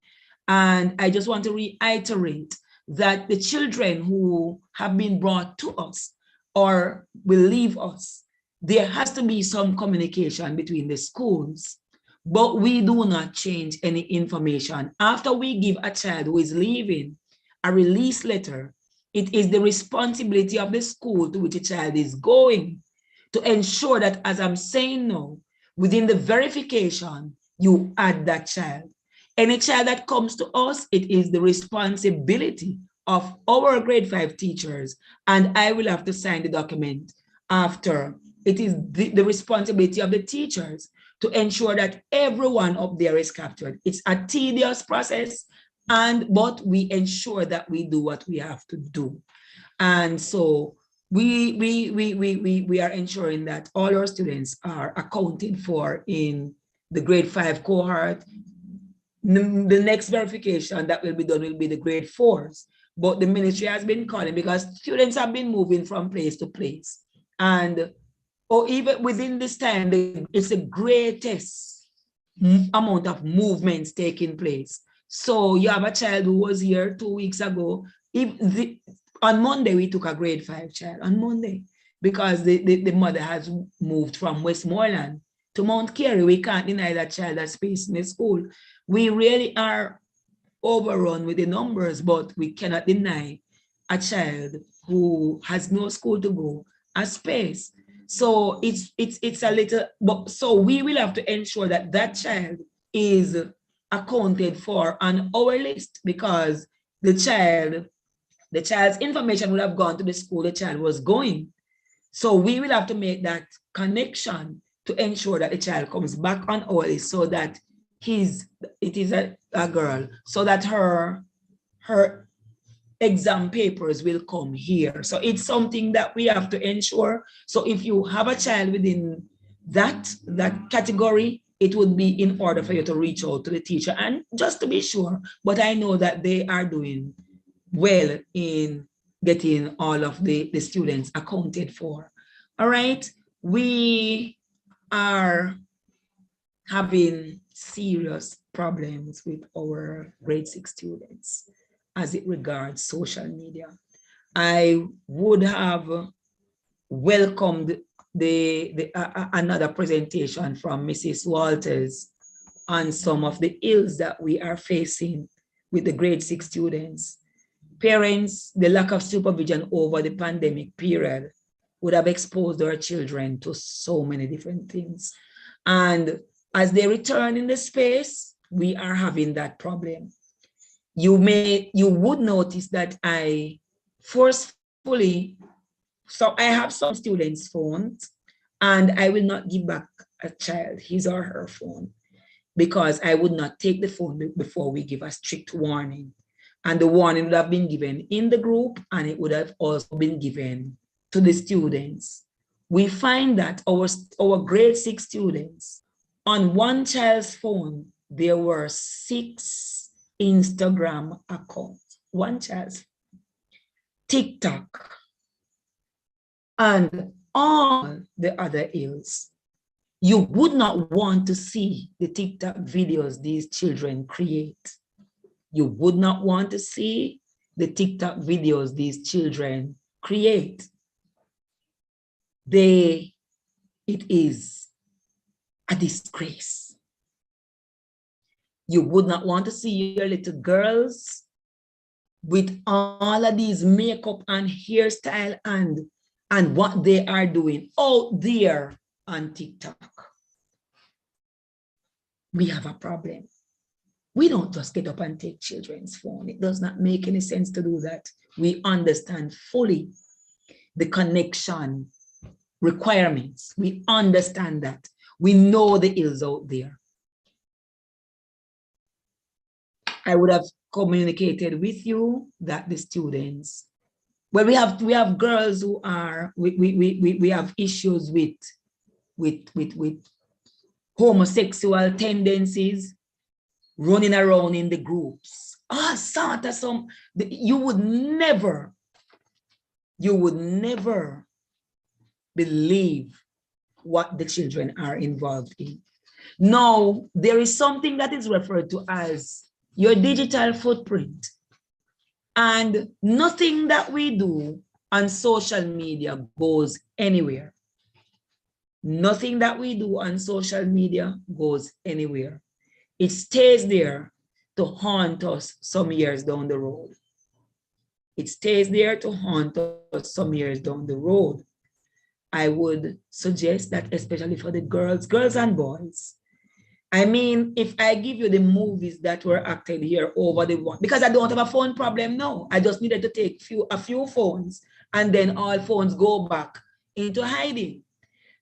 And I just want to reiterate that the children who have been brought to us or will leave us, there has to be some communication between the schools, but we do not change any information. After we give a child who is leaving a release letter, it is the responsibility of the school to which a child is going to ensure that, as I'm saying now, within the verification, you add that child. Any child that comes to us, it is the responsibility of our grade 5 teachers, and I will have to sign the document after. It is the responsibility of the teachers to ensure that everyone up there is captured. It's a tedious process, but we ensure that we do what we have to do. And so we are ensuring that all our students are accounted for in the grade 5 cohort. The next verification that will be done will be the grade 4s, but the ministry has been calling because students have been moving from place to place. And even within this time, it's the greatest amount of movements taking place. So you have a child who was here 2 weeks ago. On Monday, we took a grade 5 child on Monday because the mother has moved from Westmoreland to Mount Carey. We can't deny that child a space in the school. We really are overrun with the numbers, but we cannot deny a child who has no school to go a space. So it's a little, but so we will have to ensure that that child is accounted for on our list, because the child's information would have gone to the school the child was going. So we will have to make that connection to ensure that the child comes back on our list, so that it is a girl, so that her exam papers will come here. So it's something that we have to ensure. So if you have a child within that category, it would be in order for you to reach out to the teacher and just to be sure. But I know that they are doing well in getting all of the students accounted for. All right, we are having serious problems with our grade 6 students as it regards social media. I would have welcomed another presentation from Mrs. Walters on some of the ills that we are facing with the grade 6 students. Parents, the lack of supervision over the pandemic period would have exposed our children to so many different things. And as they return in the space, we are having that problem. You would notice that I forcefully, so I have some students' phones, and I will not give back a child his or her phone, because I would not take the phone before we give a strict warning. And the warning would have been given in the group, and it would have also been given to the students. We find that our grade 6 students, on one child's phone, there were 6 Instagram accounts, one child's, TikTok, and all the other ills. You would not want to see the TikTok videos these children create. You would not want to see the TikTok videos these children create. It is a disgrace. You would not want to see your little girls with all of these makeup and hairstyle and what they are doing out there on TikTok. We have a problem. We don't just get up and take children's phone. It does not make any sense to do that. We understand fully the connection requirements. We understand that. We know the ills out there. I would have communicated with you that the students, well, we have girls who are, we have issues with homosexual tendencies running around in the groups. You would never believe what the children are involved in. Now, there is something that is referred to as your digital footprint. And nothing that we do on social media goes anywhere. Nothing that we do on social media goes anywhere. It stays there to haunt us some years down the road. It stays there to haunt us some years down the road. I would suggest that, especially for the girls and boys. I mean, if I give you the movies that were acted here over the one, because I don't have a phone problem now. I just needed to take a few phones, and then all phones go back into hiding.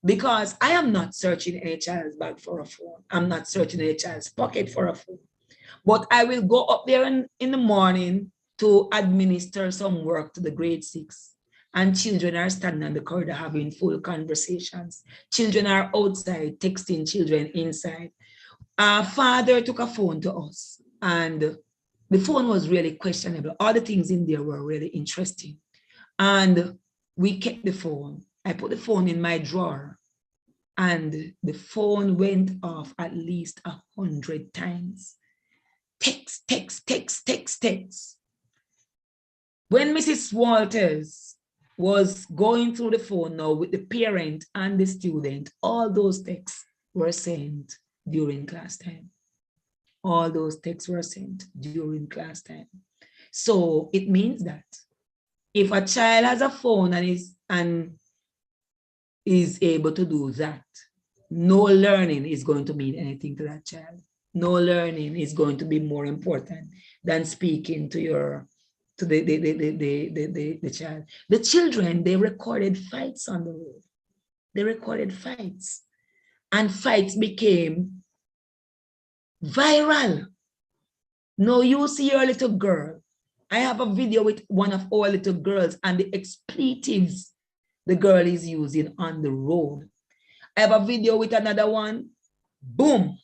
Because I am not searching a child's bag for a phone. I'm not searching a child's pocket for a phone. But I will go up there in the morning to administer some work to the grade 6. And children are standing on the corridor having full conversations. Children are outside texting children inside. Our father took a phone to us, and the phone was really questionable. All the things in there were really interesting. And we kept the phone. I put the phone in my drawer, and the phone went off at least 100 times. Text, text, text, text, text. When Mrs. Walters was going through the phone now with the parent and the student, all those texts were sent during class time. All those texts were sent during class time. So it means that if a child has a phone and is able to do that, no learning is going to mean anything to that child. No learning is going to be more important than speaking to the child. The children, they recorded fights on the road. They recorded fights, and fights became viral. No, you see your little girl. I have a video with one of our little girls and the expletives the girl is using on the road. I have a video with another one. Boom.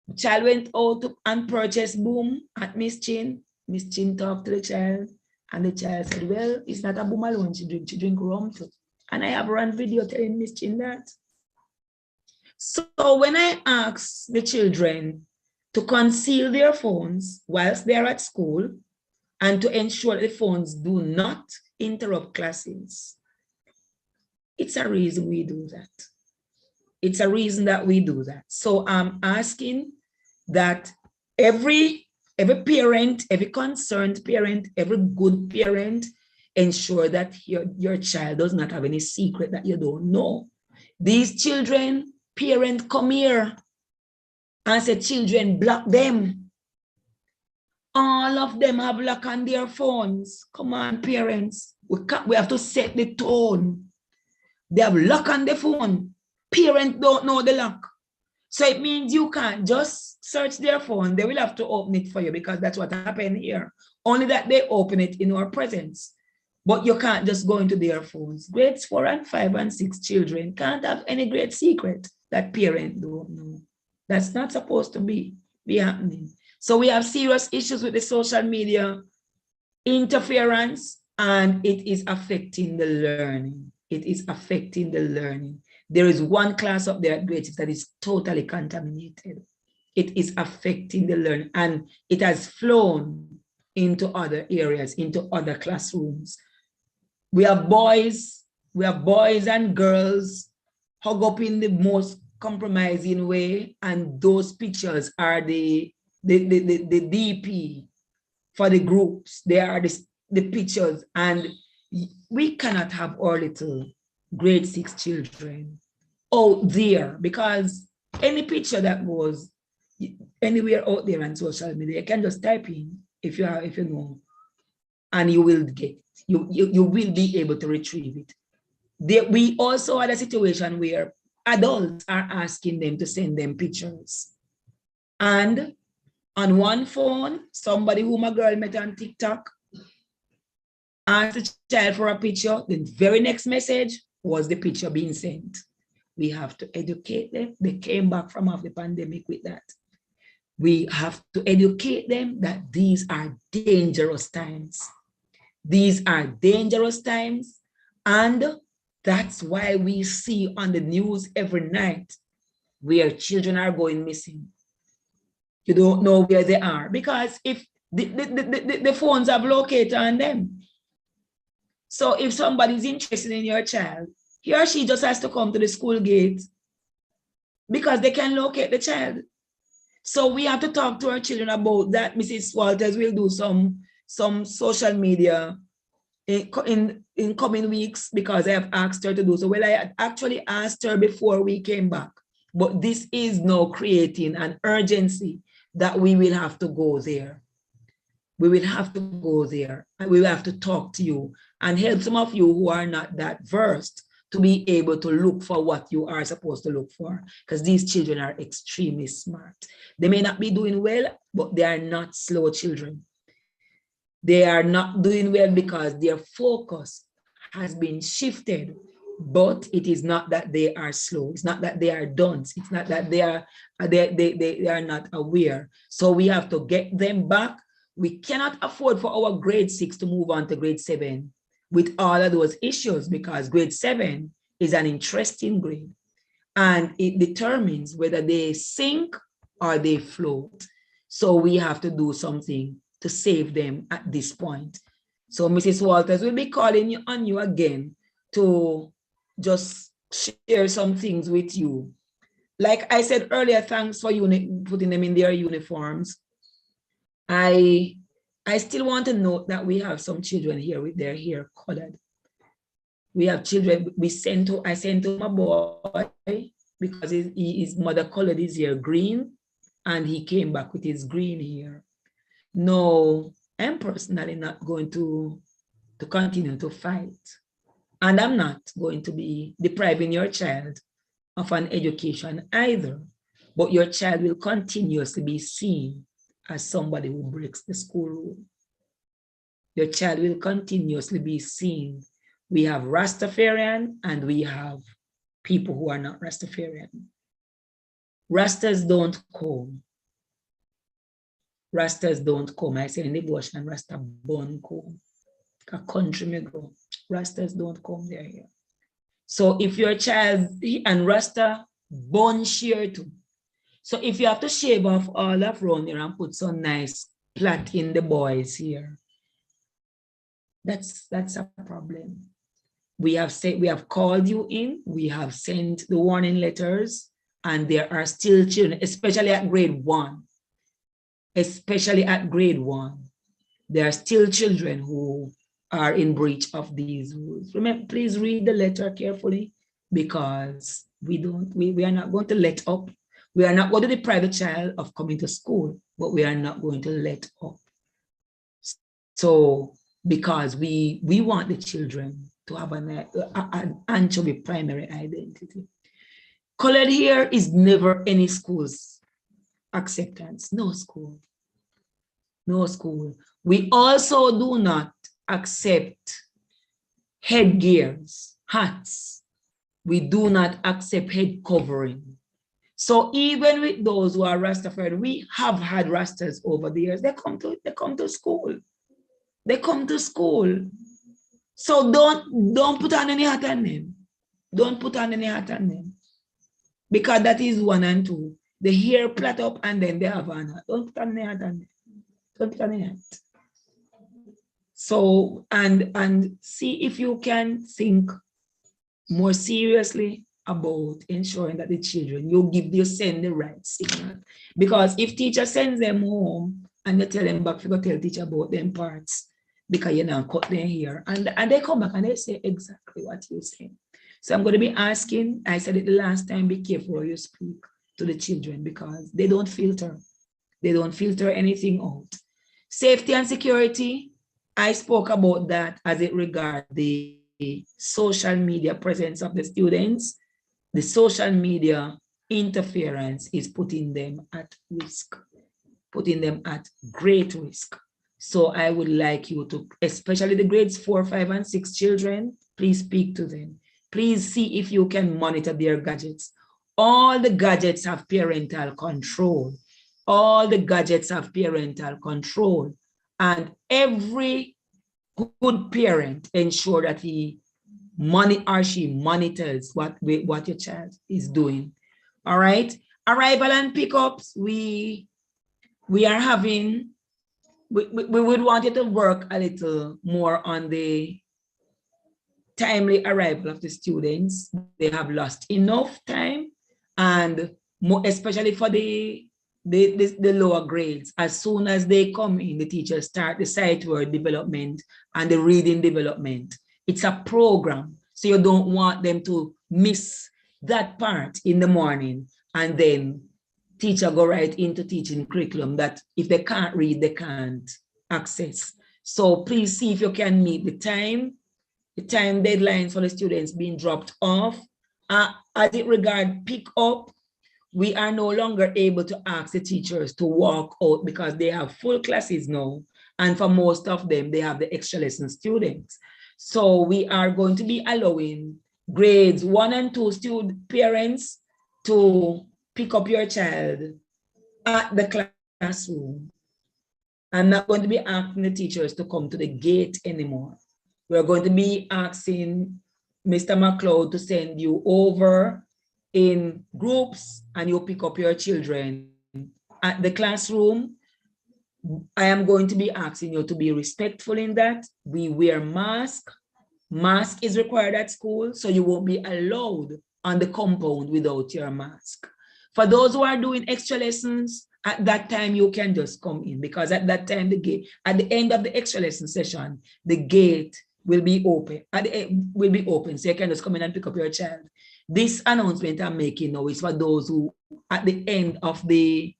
The child went out and purchased boom at Miss Chin. Miss Chin talked to the child, and the child said, well, it's not a boom alone she drink rum too. And I have run video telling Miss Chin that. So when I ask the children to conceal their phones whilst they're at school and to ensure the phones do not interrupt classes, it's a reason we do that. It's a reason that we do that. So I'm asking that every parent, every concerned parent, every good parent, ensure that your child does not have any secret that you don't know. These children, parent, come here and say, children, block them. All of them have lock on their phones. Come on, parents. We have to set the tone. They have lock on the phone. Parents don't know the lock. So it means you can't just search their phone. They will have to open it for you because that's what happened here. Only that they open it in our presence. But you can't just go into their phones. Grades 4 and 5 and 6 children can't have any great secret that parents don't know. That's not supposed to be happening. So we have serious issues with the social media interference, and it is affecting the learning. It is affecting the learning. There is one class up there at grade 6 that is totally contaminated. It is affecting the learning, and it has flown into other areas, into other classrooms. We have boys and girls hug up in the most compromising way, and those pictures are the DP for the groups. They are the pictures, and we cannot have our little grade 6 children out there, because any picture that goes anywhere out there on social media, you can just type in if you know, and you will get, you will be able to retrieve it. We also had a situation where adults are asking them to send them pictures. And on one phone, somebody whom a girl met on TikTok asked the child for a picture. The very next message was the picture being sent. We have to educate them. They came back from off the pandemic with that. We have to educate them that these are dangerous times. These are dangerous times, and that's why we see on the news every night where children are going missing. You don't know where they are, because if the phones have located on them. So if somebody's interested in your child, he or she just has to come to the school gate because they can locate the child. So we have to talk to our children about that. Mrs. Walters will do some social media in coming weeks, because I have asked her to do so. Well, I had actually asked her before we came back, but this is now creating an urgency that we will have to go there. We will have to go there, and we will have to talk to you and help some of you who are not that versed to be able to look for what you are supposed to look for, because these children are extremely smart. They may not be doing well, but they are not slow children. They are not doing well because their focus has been shifted, but it is not that they are slow. It's not that they are dunce. It's not that they are not aware. So we have to get them back. We cannot afford for our grade 6 to move on to grade 7 with all of those issues, because grade 7 is an interesting grade, and it determines whether they sink or they float. So we have to do something to save them at this point. So Mrs. Walters will be calling on you again to just share some things with you. Like I said earlier, thanks for putting them in their uniforms. I still want to note that we have some children here with their hair colored. We have children, I sent to my boy because his mother colored his hair green and he came back with his green hair. No, I'm personally not going to continue to fight. And I'm not going to be depriving your child of an education either. But your child will continuously be seen as somebody who breaks the school rule. Your child will continuously be seen. We have Rastafarian and we have people who are not Rastafarian. Rastas don't come. Rastas don't come. I say in the bush and Rasta born come. A country may go. Rastas don't come there here. So if your child and Rasta born share too. So if you have to shave off all of round here and put some nice plait in the boys here, that's a problem. We have called you in, we have sent the warning letters, and there are still children, especially at grade 1. Especially at grade 1, there are still children who are in breach of these rules. Remember, please read the letter carefully because we are not going to let up. We are not going to deprive the child of coming to school, but we are not going to let up. So, because we want the children to have an anchovy primary identity. Colored hair is never any school's acceptance. No school. No school. We also do not accept headgears, hats. We do not accept head covering. So even with those who are Rastafari, we have had Rastas over the years. They come to school. They come to school. So don't put on any hat on them. Don't put on any hat on them. Because that is 1 and 2. The hair plait up and then they have on hat. Don't put on any hat on them. Don't put on any hat. So, and see if you can think more seriously about ensuring that the children, you send the right signal. Because if teacher sends them home and you tell them back, you go tell teacher about them parts, because you now cut their hair, and they come back and they say exactly what you say. So I'm going to be asking, I said it the last time, be careful how you speak to the children because they don't filter. They don't filter anything out. Safety and security, I spoke about that as it regards the social media presence of the students. The social media interference is putting them at risk, putting them at great risk. So I would like you to, especially the grades 4, 5, and 6 children, please speak to them. Please see if you can monitor their gadgets. All the gadgets have parental control. All the gadgets have parental control. And every good parent ensure that he or she monitors what your child is doing. All right. Arrival and pickups, we are having, we would want you to work a little more on the timely arrival of the students. They have lost enough time, and more, especially for the lower grades. As soon as they come in, the teachers start the sight word development and the reading development. It's a program, so you don't want them to miss that part in the morning, and then teacher go right into teaching curriculum that if they can't read, they can't access. So please see if you can meet the time deadlines for the students being dropped off. As it regards pick up, we are no longer able to ask the teachers to walk out because they have full classes now. And for most of them, they have the extra lesson students. So we are going to be allowing grades 1 and 2 student parents to pick up your child at the classroom. I'm not going to be asking the teachers to come to the gate anymore. We're going to be asking Mr. McLeod to send you over in groups and you pick up your children at the classroom. I am going to be asking you to be respectful in that. We wear masks. Mask is required at school, so you won't be allowed on the compound without your mask. For those who are doing extra lessons, at that time you can just come in because at that time the gate, at the end of the extra lesson session, the gate will be open. Will be open, so you can just come in and pick up your child. This announcement I'm making now is for those who, at the end of the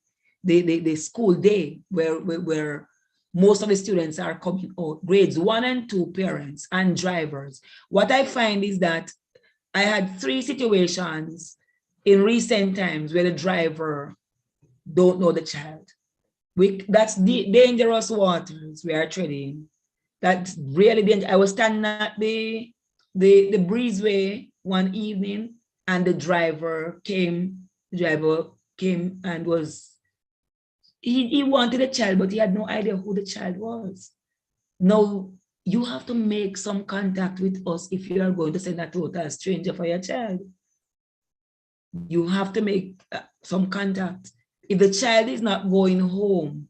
school day, where most of the students are coming out, grades 1 and 2, parents and drivers. What I find is that I had 3 situations in recent times where the driver don't know the child. That's the dangerous waters we are treading. That's really dangerous. I was standing at the breezeway one evening, and the driver came and was, he wanted a child, but he had no idea who the child was. Now, you have to make some contact with us if you are going to send a total stranger for your child. You have to make some contact. If the child is not going home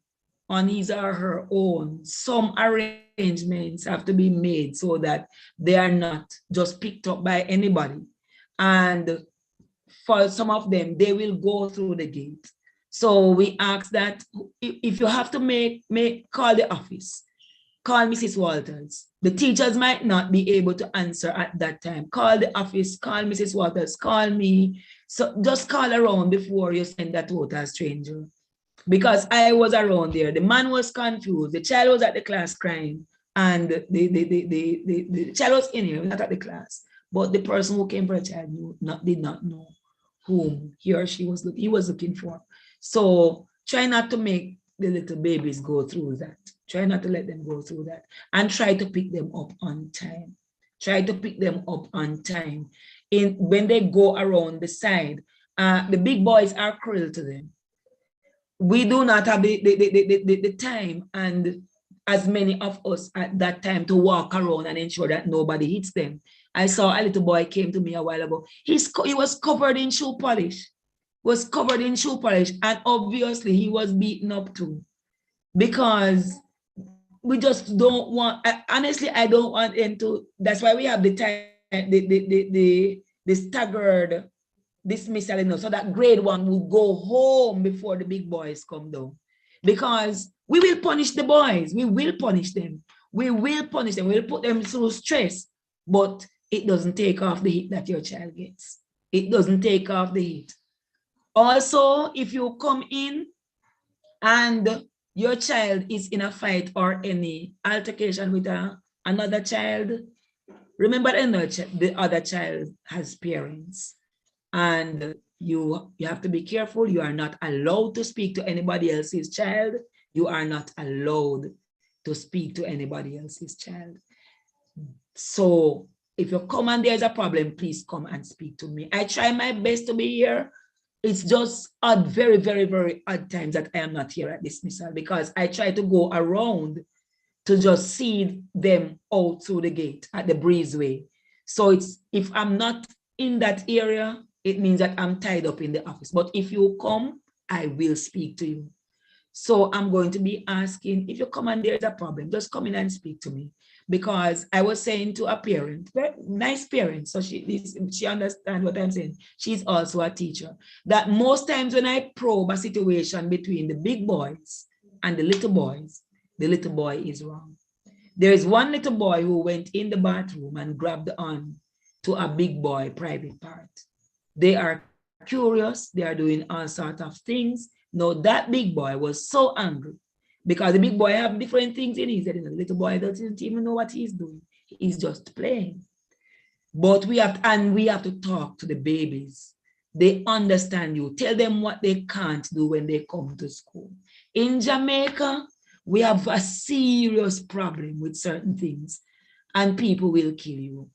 on his or her own, some arrangements have to be made so that they are not just picked up by anybody. And for some of them, they will go through the gate. So we ask that if you have to call the office, call Mrs. Walters. The teachers might not be able to answer at that time. Call the office, call Mrs. Walters, call me. So just call around before you send that total stranger. Because I was around there. The man was confused. The child was at the class crying. And the child was in here, not at the class. But the person who came for the child did not know whom he or she was looking for. So try not to make the little babies go through that. Try not to let them go through that. And try to pick them up on time. Try to pick them up on time. When they go around the side, the big boys are cruel to them. We do not have the time and as many of us at that time to walk around and ensure that nobody hits them. I saw a little boy came to me a while ago. He was covered in shoe polish. And obviously he was beaten up too. Because we just don't want, honestly, I don't want them to, that's why we have the time, the staggered dismissal, you know, so that grade 1 will go home before the big boys come down. Because we will punish the boys, we will punish them. We'll put them through stress, but it doesn't take off the hit that your child gets. It doesn't take off the hit. Also, if you come in and your child is in a fight or any altercation with another child, remember the other child has parents, and you have to be careful. You are not allowed to speak to anybody else's child. You are not allowed to speak to anybody else's child. So if you come and there's a problem, please come and speak to me. I try my best to be here. It's just odd, very, very, very odd times that I am not here at dismissal, because I try to go around to just see them out through the gate at the breezeway. So if I'm not in that area, it means that I'm tied up in the office. But if you come, I will speak to you. So I'm going to be asking, if you come and there's a problem, just come in and speak to me. Because I was saying to a parent, very nice parent, so she understands what I'm saying. She's also a teacher. That most times when I probe a situation between the big boys and the little boy is wrong. There is one little boy who went in the bathroom and grabbed on to a big boy private part. They are curious. They are doing all sorts of things. Now that big boy was so angry because the big boy have different things in his head. The little boy doesn't even know what he's doing. He's just playing. But we have to talk to the babies. They understand you. Tell them what they can't do when they come to school. In Jamaica, we have a serious problem with certain things, and people will kill you.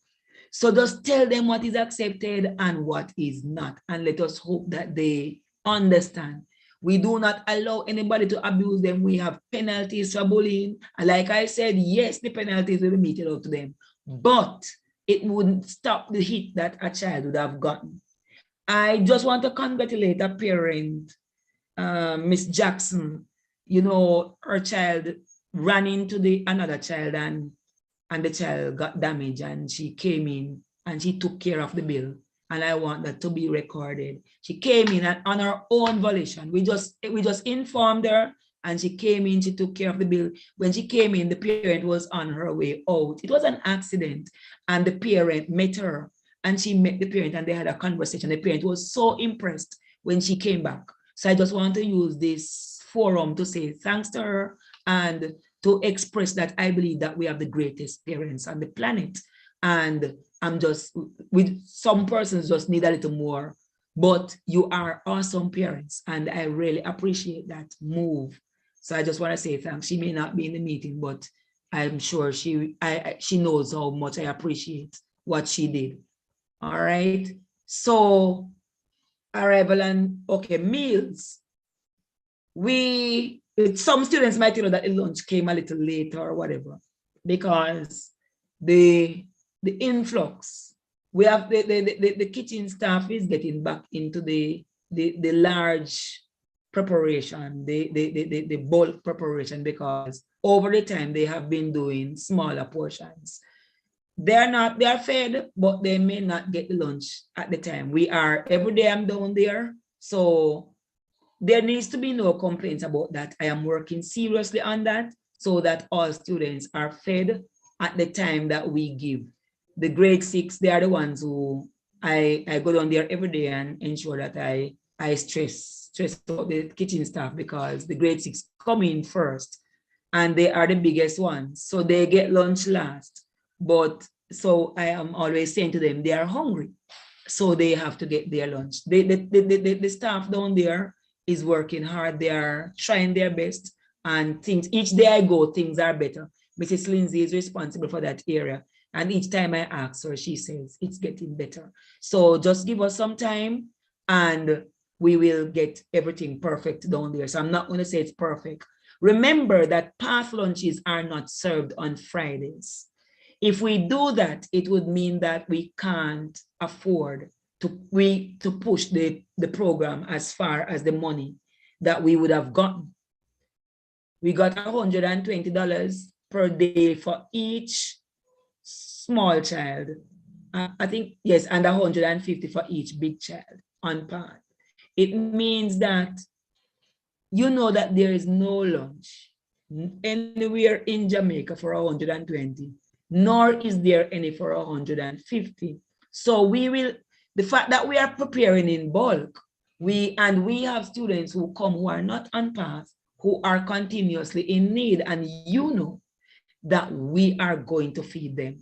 So just tell them what is accepted and what is not, and let us hope that they understand. We do not allow anybody to abuse them. We have penalties for bullying. And like I said, yes, the penalties will be meted out to them, but it wouldn't stop the hit that a child would have gotten. I just want to congratulate a parent, Miss Jackson. You know, her child ran into another child and the child got damaged, and she came in and she took care of the bill. And I want that to be recorded. She came in on her own volition. We just informed her and she came in, she took care of the bill. When she came in, the parent was on her way out. It was an accident, and the parent met her, and she met the parent, and they had a conversation. The parent was so impressed when she came back. So I just want to use this forum to say thanks to her and to express that I believe that we have the greatest parents on the planet. And I'm just, with some persons just need a little more, but you are awesome parents, and I really appreciate that move. So I just want to say thanks. She may not be in the meeting, but I'm sure she knows how much I appreciate what she did. All right. So arrival and okay, meals. Some students might know that the lunch came a little late or whatever, because the influx, we have the kitchen staff is getting back into the large preparation, the bulk preparation, because over the time they have been doing smaller portions. They are fed, but they may not get the lunch at the time. Every day I'm down there, so there needs to be no complaints about that. I am working seriously on that so that all students are fed at the time that we give. The grade 6, they are the ones who I go down there every day and ensure that I stress out the kitchen staff, because the grade 6 come in first and they are the biggest ones. So they get lunch last. But so I am always saying to them, they are hungry, so they have to get their lunch. The staff down there is working hard. They are trying their best, and each day I go, things are better. Mrs. Lindsay is responsible for that area, and each time I ask her, she says it's getting better. So just give us some time and we will get everything perfect down there. So I'm not going to say it's perfect. Remember that path lunches are not served on Fridays. If we do that, it would mean that we can't afford to push the program as far as the money that we would have gotten. We got $120 per day for each small child. I think, yes, and $150 for each big child on path. It means that you know that there is no lunch anywhere in Jamaica for 120, nor is there any for 150. So the fact that we are preparing in bulk, we have students who come who are not on path, who are continuously in need, and you know that we are going to feed them.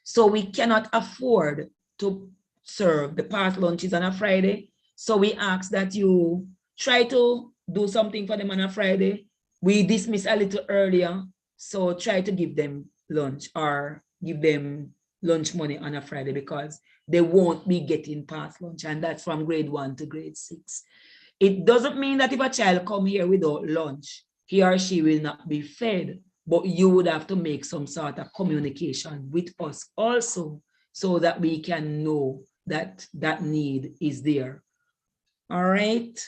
So we cannot afford to serve the path lunches on a Friday. So we ask that you try to do something for them on a Friday. We dismiss a little earlier, so try to give them lunch or give them lunch money on a Friday, because they won't be getting path lunch, and that's from grade 1 to grade 6. It doesn't mean that if a child come here without lunch, he or she will not be fed, but you would have to make some sort of communication with us also, so that we can know that that need is there. All right,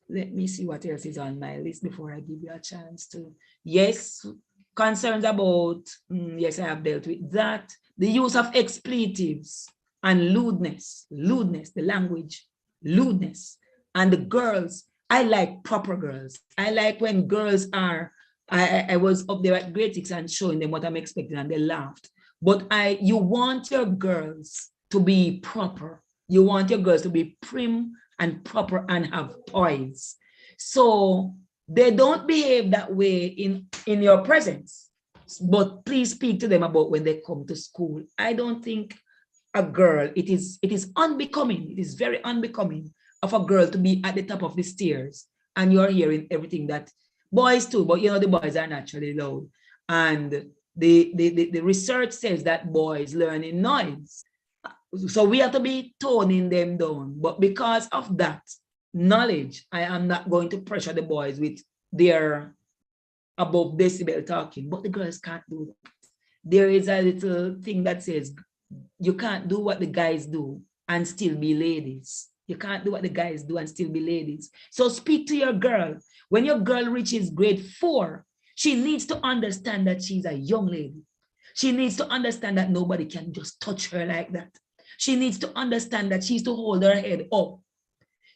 let me see what else is on my list before I give you a chance to. Yes, concerns about, yes, I have dealt with that. The use of expletives and lewdness, the language, lewdness. And the girls, I like proper girls. I like when girls are, I was up there at grade 6 and showing them what I'm expecting, and they laughed. But you want your girls to be proper. You want your girls to be prim and proper and have poise. So they don't behave that way in your presence, but please speak to them about when they come to school. I don't think a girl, it is unbecoming, it is very unbecoming of a girl to be at the top of the stairs and you're hearing everything that boys too, but you know, the boys are naturally loud. And the research says that boys learn in noise. So we have to be toning them down. But because of that knowledge, I am not going to pressure the boys with their above decibel talking, but the girls can't do that. There is a little thing that says you can't do what the guys do and still be ladies. You can't do what the guys do and still be ladies. So speak to your girl. When your girl reaches grade 4, she needs to understand that she's a young lady. She needs to understand that nobody can just touch her like that. She needs to understand that she's to hold her head up.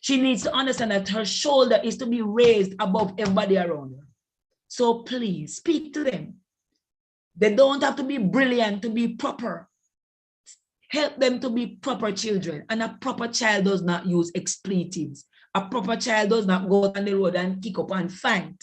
She needs to understand that her shoulder is to be raised above everybody around her. So please speak to them. They don't have to be brilliant to be proper. Help them to be proper children. And a proper child does not use expletives. A proper child does not go on the road and kick up and fight.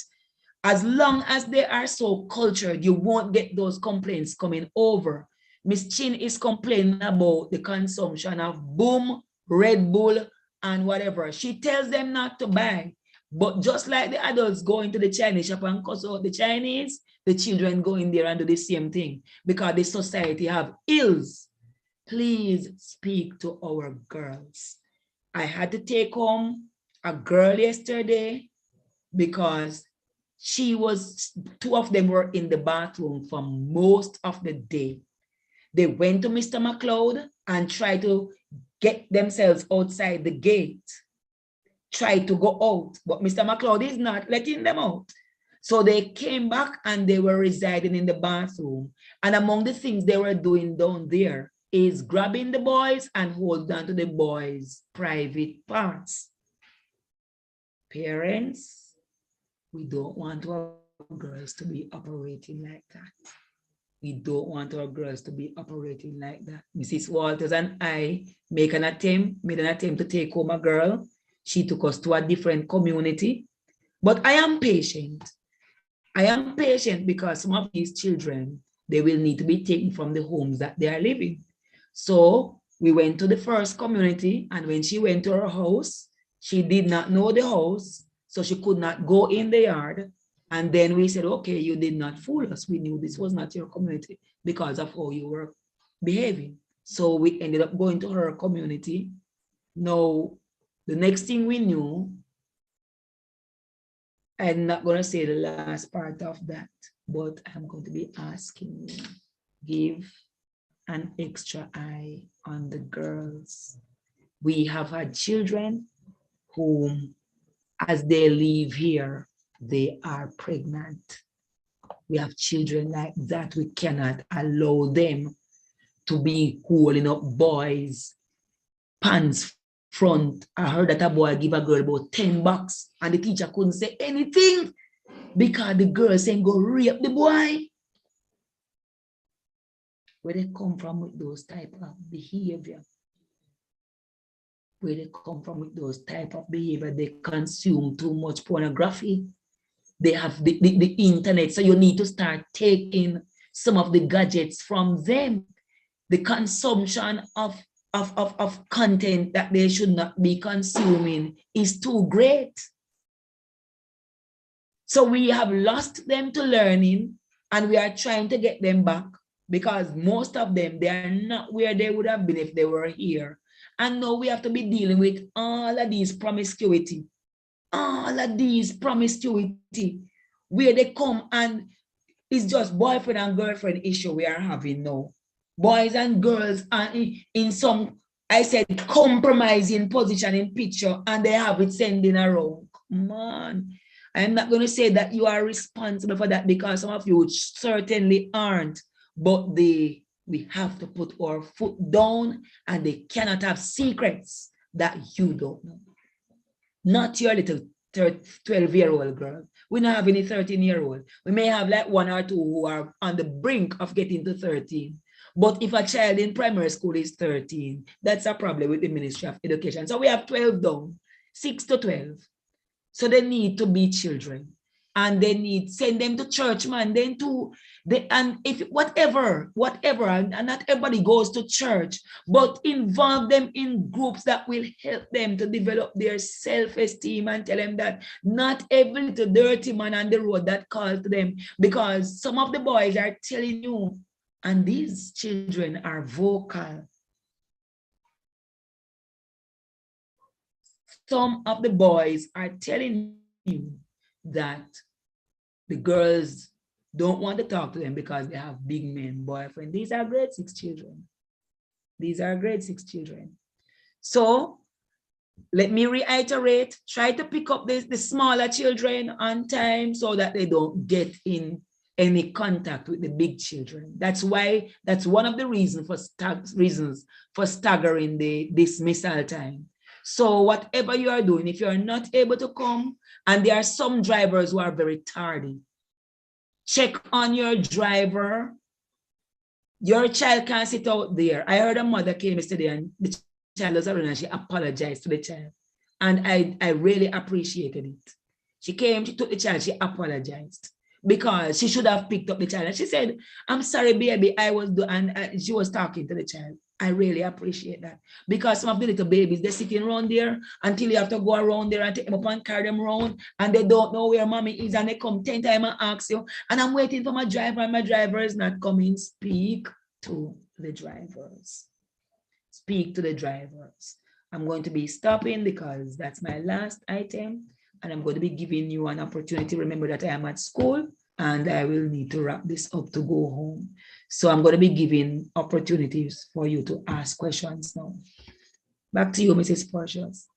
As long as they are so cultured, you won't get those complaints coming over. Miss Chin is complaining about the consumption of Boom, Red Bull, and whatever. She tells them not to buy. But just like the adults go into the Chinese shop and cuss out the Chinese, the children go in there and do the same thing because the society have ills. Please speak to our girls. I had to take home a girl yesterday because two of them were in the bathroom for most of the day. They went to Mr. McLeod and tried to get themselves outside the gate, tried to go out, but Mr. McLeod is not letting them out. So they came back and they were residing in the bathroom. And among the things they were doing down there is grabbing the boys and holding on to the boys' private parts. Parents, we don't want our girls to be operating like that. We don't want our girls to be operating like that. Mrs. Walters and I made an attempt to take home a girl. She took us to a different community. But I am patient. I am patient because some of these children, they will need to be taken from the homes that they are living. So we went to the first community, and when she went to her house, she did not know the house, so she could not go in the yard. And then we said, okay, you did not fool us. We knew this was not your community because of how you were behaving. So we ended up going to her community. Now, the next thing we knew, I'm not going to say the last part of that, but I'm going to be asking you, give an extra eye on the girls. We have had children whom, as they leave here, they are pregnant. We have children like that. We cannot allow them to be holding up boys' pants front. I heard that a boy give a girl about $10 and the teacher couldn't say anything because the girl saying go rape the boy. Where they come from with those type of behavior? Where they come from with those type of behavior? They consume too much pornography. They have the internet, so you need to start taking some of the gadgets from them. The consumption of content that they should not be consuming is too great. So we have lost them to learning, and we are trying to get them back because most of them, they are not where they would have been if they were here. And now we have to be dealing with all of these promiscuity. All of these promiscuity, where they come and it's just boyfriend and girlfriend issue we are having now. Boys and girls are in some, I said, compromising position in picture, and they have it sending around. Come on. I'm not going to say that you are responsible for that because some of you certainly aren't, but we have to put our foot down, and they cannot have secrets that you don't know. Not your little 12-year-old girl. We don't have any 13-year-old. We may have like one or two who are on the brink of getting to 13. But if a child in primary school is 13, that's a problem with the Ministry of Education. So we have 12 down, 6 to 12. So they need to be children. And they need, send them to church, man. Then and if whatever, and not everybody goes to church, but involve them in groups that will help them to develop their self-esteem and tell them that not every little dirty man on the road that calls to them, because some of the boys are telling you, and these children are vocal. Some of the boys are telling you that the girls don't want to talk to them because they have big men boyfriend. These are grade 6 children. These are grade 6 children. So let me reiterate, try to pick up the smaller children on time so that they don't get in any contact with the big children. That's one of the reasons for staggering the dismissal time. So whatever you are doing, if you are not able to come, and there are some drivers who are very tardy, check on your driver. Your child can't sit out there. I heard a mother came yesterday and the child was around and she apologized to the child. And I really appreciated it. She came, she took the child, she apologized because she should have picked up the child. And she said, I'm sorry, baby, I was doing, and she was talking to the child. I really appreciate that because some of the little babies, they're sitting around there until you have to go around there and take them up and carry them around and they don't know where mommy is and they come 10 times and ask you. And I'm waiting for my driver and my driver is not coming. Speak to the drivers. Speak to the drivers. I'm going to be stopping because that's my last item and I'm going to be giving you an opportunity. Remember that I am at school and I will need to wrap this up to go home. So I'm going to be giving opportunities for you to ask questions now. Back to you, Mrs. Portius.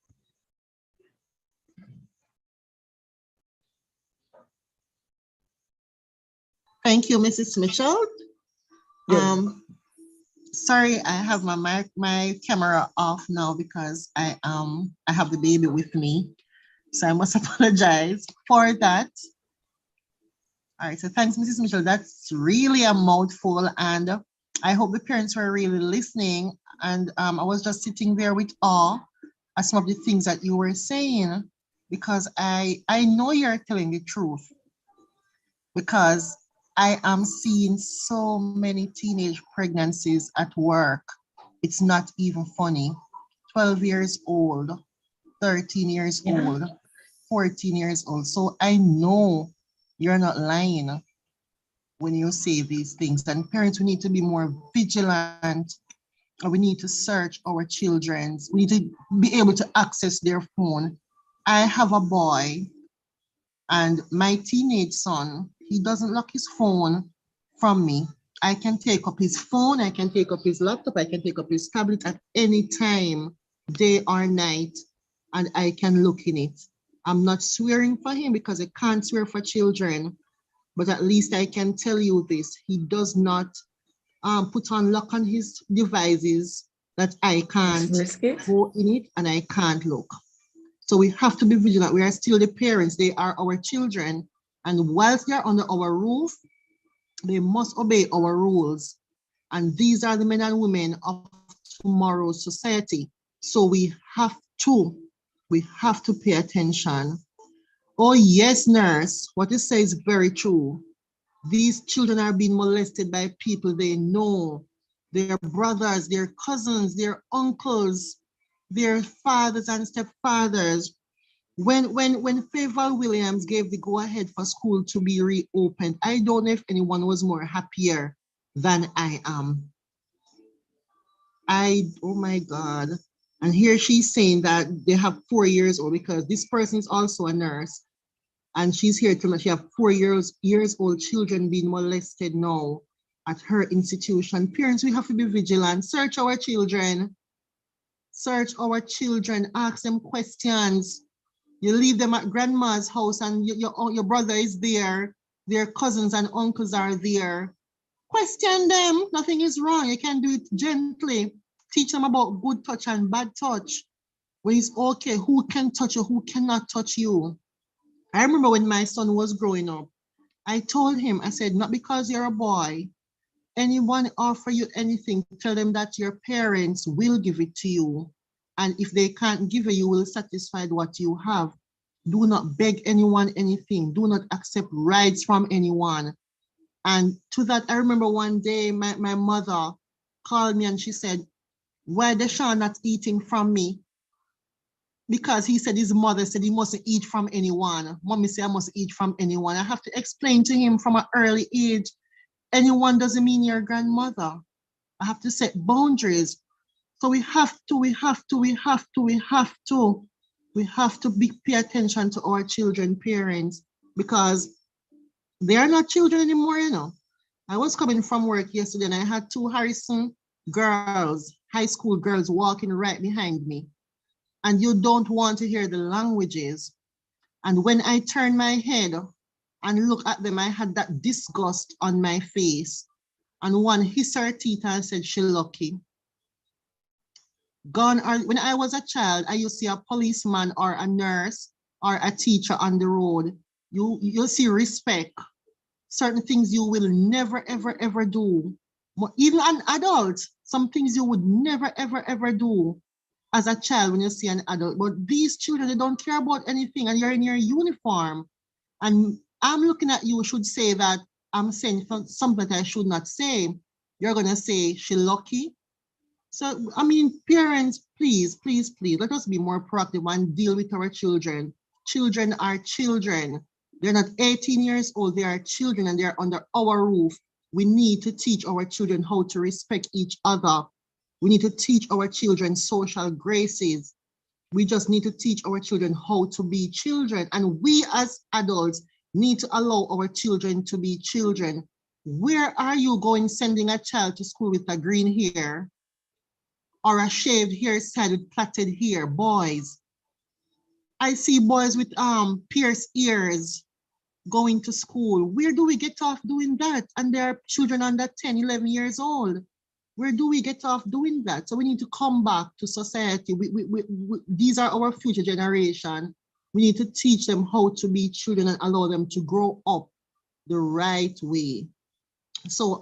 Thank you, Mrs. Mitchell. Yeah. Sorry, I have my camera off now because I have the baby with me. So I must apologize for that. All right, so thanks, Mrs. Mitchell. That's really a mouthful, and I hope the parents were really listening. And I was just sitting there with awe at some of the things that you were saying, because I know you're telling the truth, because I am seeing so many teenage pregnancies at work. It's not even funny. 12 years old, 13 years old, 14 years old. So I know you're not lying when you say these things. And parents, we need to be more vigilant. We need to search our children. We need to be able to access their phone. I have a boy, and my teenage son, he doesn't lock his phone from me. I can take up his phone, I can take up his laptop, I can take up his tablet at any time, day or night, and I can look in it. I'm not swearing for him because I can't swear for children, but at least I can tell you this. He does not put on lock on his devices that I can't go in it and I can't look. So we have to be vigilant. We are still the parents. They are our children. And whilst they're under our roof, they must obey our rules. And these are the men and women of tomorrow's society. So we have to pay attention. Oh yes, nurse, what you say is very true. These children are being molested by people they know, their brothers, their cousins, their uncles, their fathers and stepfathers. When Fayeval Williams gave the go-ahead for school to be reopened, I don't know if anyone was more happier than I am. Oh my God. And here she's saying that they have 4 years old, because this person is also a nurse. And she's here to she have 4 years old children being molested now at her institution. Parents, we have to be vigilant. Search our children. Search our children. Ask them questions. You leave them at grandma's house and your brother is there. Their cousins and uncles are there. Question them. Nothing is wrong. You can do it gently. Teach them about good touch and bad touch. When it's okay, who can touch you, who cannot touch you. I remember when my son was growing up, I told him, I said, not because you're a boy, anyone offer you anything, tell them that your parents will give it to you. And if they can't give it, you will satisfy what you have. Do not beg anyone anything. Do not accept rides from anyone. And to that, I remember one day my mother called me and she said, why Deshaun not eating from me? Because he said his mother said he mustn't eat from anyone. Mommy said I must eat from anyone. I have to explain to him from an early age, anyone doesn't mean your grandmother. I have to set boundaries. So we have to pay attention to our children, parents, because they are not children anymore, you know. I was coming from work yesterday and I had 2 Harrison girls, high school girls walking right behind me. And you don't want to hear the languages. And when I turned my head and looked at them, I had that disgust on my face. And one hissed her teeth and said, she lucky. When I was a child, I used to see a policeman or a nurse or a teacher on the road. You see respect. certain things you will never, ever, ever do. Even an adult, some things you would never, ever, ever do as a child when you see an adult. But these children, they don't care about anything, and you're in your uniform. And I'm looking at you, should say that I'm saying something that I should not say. You're going to say, she lucky. So, I mean, parents, please, please, please, let us be more proactive and deal with our children. Children are children. They're not 18 years old, they are children and they're under our roof. We need to teach our children how to respect each other. We need to teach our children social graces. We just need to teach our children how to be children. And we as adults need to allow our children to be children. Where are you going sending a child to school with a green hair or a shaved hairstyle with plaited hair? Boys. I see boys with pierced ears going to school. Where do we get off doing that? And there are children under 10, 11 years old. Where do we get off doing that? So we need to come back to society. These are our future generation. We need to teach them how to be children and allow them to grow up the right way. So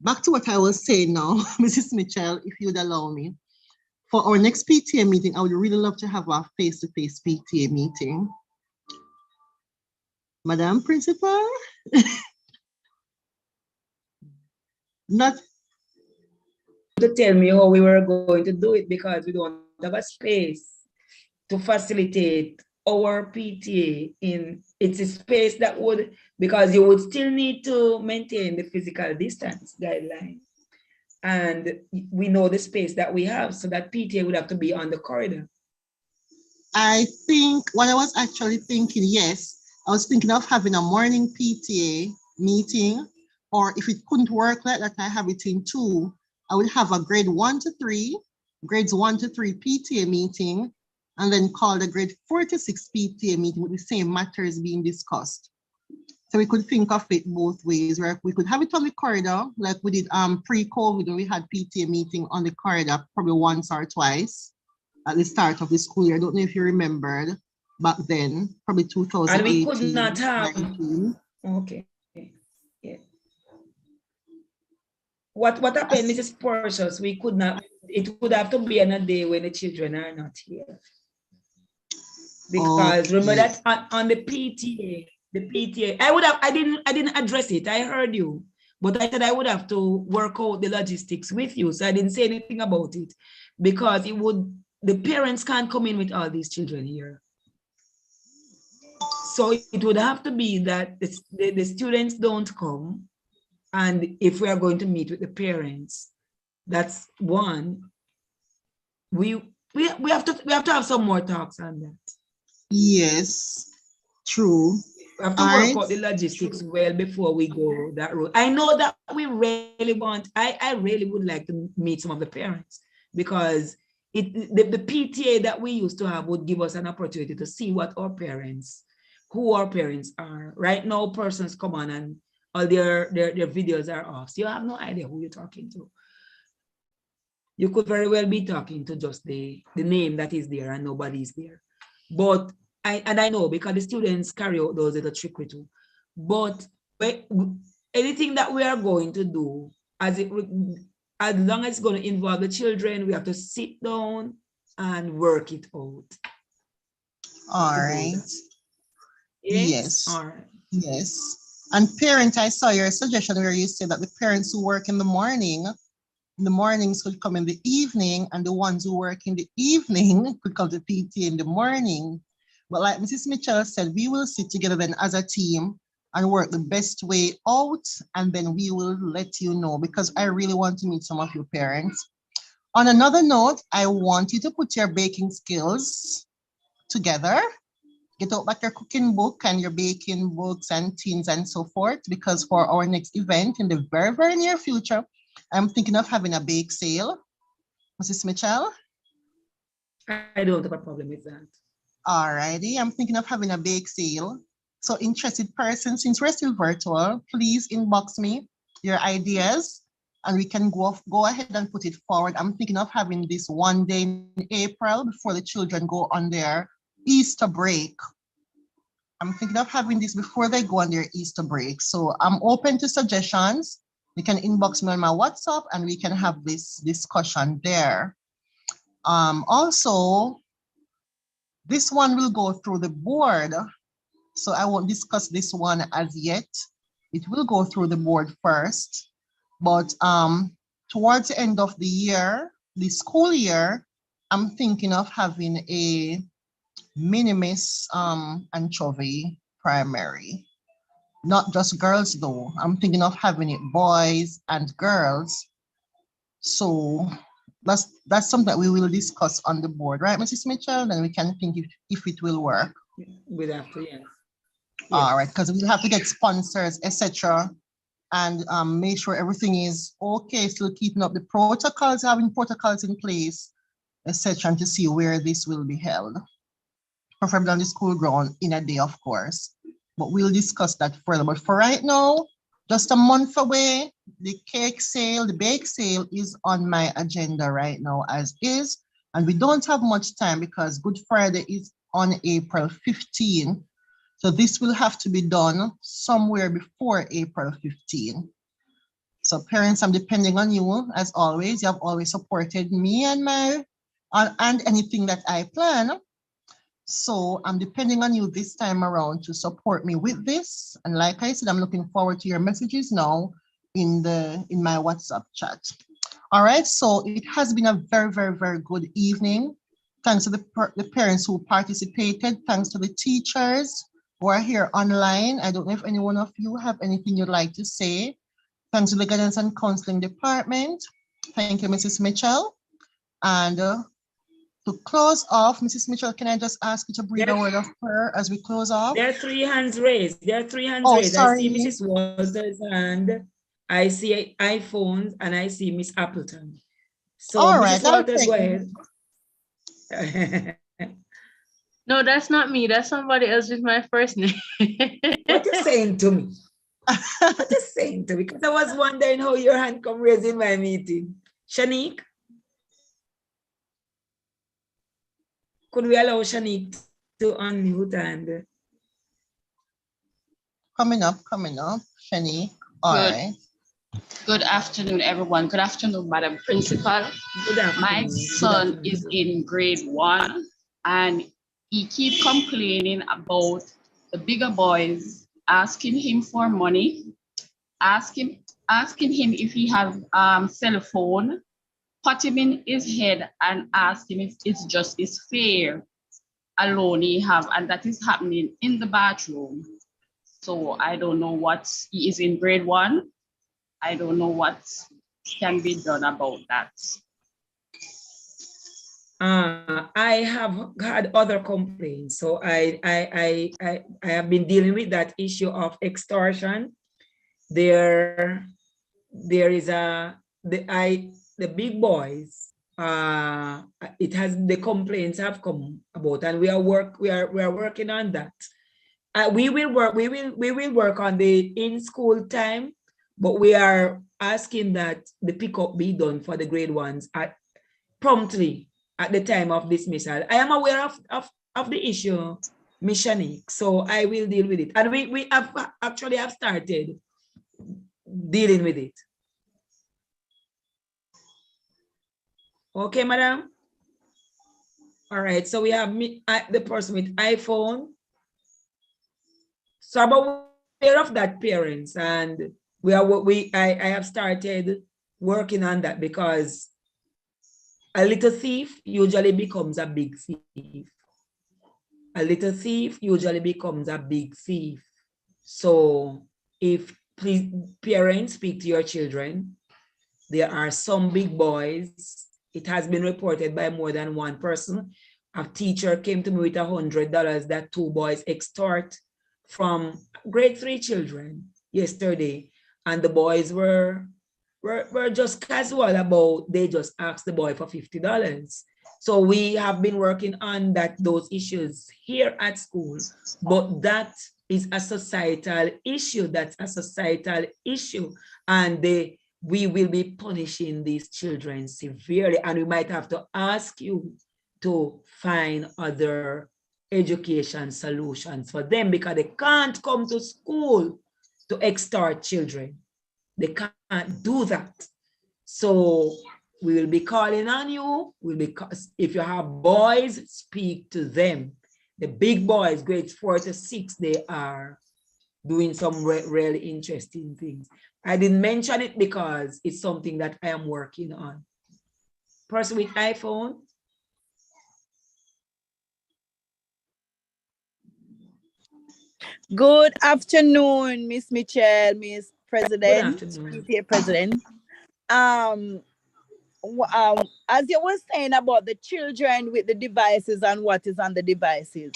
back to what I was saying now, Mrs. Mitchell, if you'd allow me. For our next PTA meeting, I would really love to have a face-to-face PTA meeting. Madam Principal? Not to tell me how we were going to do it because we don't have a space to facilitate our PTA in it's a space that would, because you would still need to maintain the physical distance guideline. And we know the space that we have, so that PTA would have to be on the corridor. I think what I was actually thinking, yes, I was thinking of having a morning PTA meeting, or if it couldn't work like that, I have it in two. I would have a grades 1 to 3 PTA meeting, and then call the grade 4 to 6 PTA meeting with the same matters being discussed. So we could think of it both ways, where we could have it on the corridor, like we did pre-COVID when we had PTA meeting on the corridor, probably once or twice at the start of the school year. I don't know if you remembered back then, probably 2018. And we could not have, 19. okay, yeah. What happened, Mrs. Portius? We could not, it would have to be on a day when the children are not here. Because remember that on the PTA, I didn't address it. I heard you, but I said I would have to work out the logistics with you. So I didn't say anything about it because the parents can't come in with all these children here. So it would have to be that the students don't come. And if we are going to meet with the parents, that's one. We have to have some more talks on that. Yes, true. We have to work out the logistics well before we go that road. I know that we really want, I really would like to meet some of the parents because the PTA that we used to have would give us an opportunity to see what our parents, who our parents are. Right now, persons come on and all their videos are off. So you have no idea who you're talking to. You could very well be talking to just the name that is there and nobody's there. But I know because the students carry out those little trickery too. But anything that we are going to do, as long as it's going to involve the children, we have to sit down and work it out. All right. Yes. All right. Yes. And parent, I saw your suggestion where you said that the parents who work in the mornings could come in the evening, and the ones who work in the evening could come to PTA in the morning. But like Mrs. Mitchell said, we will sit together then as a team and work the best way out, and then we will let you know, because I really want to meet some of your parents. On another note, I want you to put your baking skills together. Get out back your cooking book and your baking books and tins and so forth, because for our next event in the very, very near future, I'm thinking of having a bake sale. Mrs. Mitchell? I don't have a problem with that. All righty, I'm thinking of having a bake sale. So interested persons, since we're still virtual, please inbox me your ideas and we can go ahead and put it forward. I'm thinking of having this one day in April before the children go on their Easter break. I'm thinking of having this before they go on their Easter break. So I'm open to suggestions. You can inbox me on my WhatsApp and we can have this discussion there. Also, this one will go through the board. So I won't discuss this one as yet. It will go through the board first. But towards the end of the year, the school year, I'm thinking of having a minimus anchovy primary. Not just girls though. I'm thinking of having it boys and girls. So that's something that we will discuss on the board, right, Mrs. Mitchell? Then we can think if it will work. We'd have to, yes. All right, because we'll have to get sponsors, etc., and make sure everything is okay. Still keeping up the protocols, having protocols in place, etc., and to see where this will be held. Preferably on the school ground in a day, of course. But we'll discuss that further. But for right now, just a month away, the cake sale, the bake sale is on my agenda right now as is. And we don't have much time because Good Friday is on April 15. So this will have to be done somewhere before April 15. So parents, I'm depending on you as always. You have always supported me and anything that I plan. So I'm depending on you this time around to support me with this. And like I said, I'm looking forward to your messages now in my WhatsApp chat. All right, so it has been a very, very, very good evening. Thanks to the parents who participated. Thanks to the teachers who are here online. I don't know if any one of you have anything you'd like to say. Thanks to the Guidance and Counseling Department. Thank you, Mrs. Mitchell. And to close off, Mrs. Mitchell, can I just ask you to breathe a word of prayer as we close off? There are 3 hands raised. There are 3 hands Oh, raised. sorry. I see Mrs. Walters' hand. I see iPhones and I see Miss Appleton. So All Mrs. right, Walters, go ahead. No, that's not me. That's somebody else with my first name. What you saying to me? What you saying to me? Because I was wondering how your hand come raised in my meeting. Shanique? Could we allow Shanique to unmute and... Coming up, Shani. All right. Good afternoon, everyone. Good afternoon, Madam Principal. Good afternoon. My son is in grade 1 and he keeps complaining about the bigger boys asking him for money, asking him if he has cell phone, put him in his head and ask him if it's just his fare alone he have, and that is happening in the bathroom. So I don't know what, he is in grade 1. I don't know what can be done about that. I have had other complaints. So I have been dealing with that issue of extortion. There is the big boys. The complaints have come about, and we are working on that. We will work on the in-school time, but we are asking that the pickup be done for the grade 1s promptly at the time of dismissal. I am aware of the issue, Ms. Shanique, so I will deal with it. And we have actually started dealing with it. Okay, madam? All right, so we have the person with iPhone. So I'm aware of that, parents, and I have started working on that because a little thief usually becomes a big thief. A little thief usually becomes a big thief. So please, parents, speak to your children. There are some big boys. It has been reported by more than one person. A teacher came to me with $100 that 2 boys extort from grade 3 children yesterday. And the boys were just casual about, they just asked the boy for $50. So we have been working on those issues here at school, but that is a societal issue. That's a societal issue. And we will be punishing these children severely. And we might have to ask you to find other education solutions for them, because they can't come to school to extort children. They can't do that. So we will be calling on you. If you have boys, speak to them. The big boys, grades 4 to 6, they are doing some really interesting things. I didn't mention it because it's something that I am working on. Person with iPhone. Good afternoon, Miss Michelle, Miss Good President, afternoon. PTA President. As you were saying about the children with the devices and what is on the devices,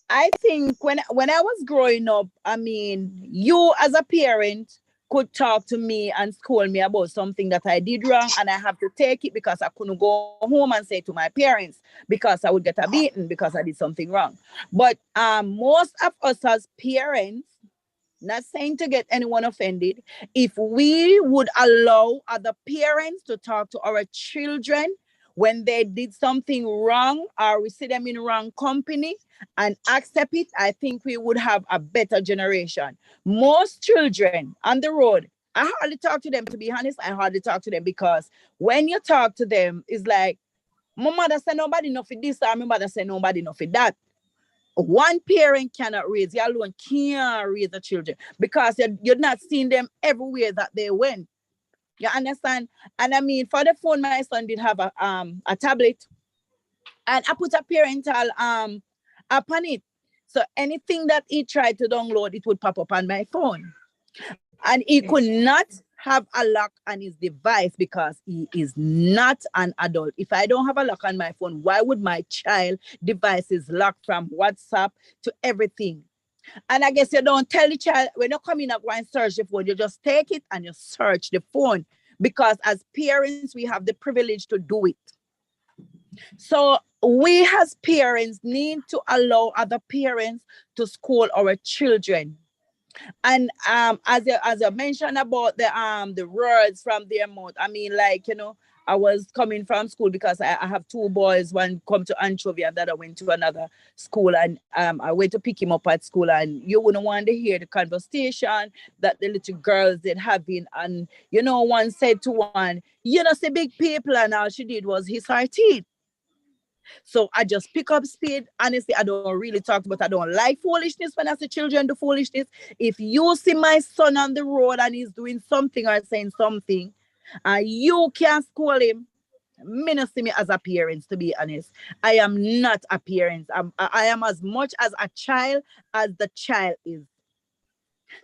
I think when I was growing up, I mean, you as a parent could talk to me and scold me about something that I did wrong, and I have to take it because I couldn't go home and say to my parents because I would get a beating because I did something wrong. But most of us as parents, not saying to get anyone offended, if we would allow other parents to talk to our children when they did something wrong or we see them in wrong company and accept it, I think we would have a better generation. Most children on the road, I hardly talk to them, to be honest. I hardly talk to them because when you talk to them, it's like, my mother said nobody know for this, or my mother said nobody know for that. One parent cannot raise, you alone can't raise the children because you're not seeing them everywhere that they went. You understand? And I mean, for the phone, my son did have a tablet, and I put a parental app on it. So anything that he tried to download, it would pop up on my phone. And he could not have a lock on his device because he is not an adult. If I don't have a lock on my phone, why would my child devices lock from WhatsApp to everything? And I guess you don't tell the child, when you come in and go and search the phone, you just take it and you search the phone, because as parents, we have the privilege to do it. So we as parents need to allow other parents to school our children. And as I mentioned about the words from their mouth, I mean, like, you know, I was coming from school because I have two boys, one come to Anchovy and the other went to another school, and I went to pick him up at school, and you wouldn't want to hear the conversation that the little girls did having. And, you know, one said to one, you know, say big people, and all she did was hiss her teeth. So I just pick up speed. Honestly, I don't really talk, but I don't like foolishness when I see children do foolishness. If you see my son on the road and he's doing something or saying something, and you can't scold him, me not see me as a parent, to be honest. I am not a parent. I am as much as a child as the child is.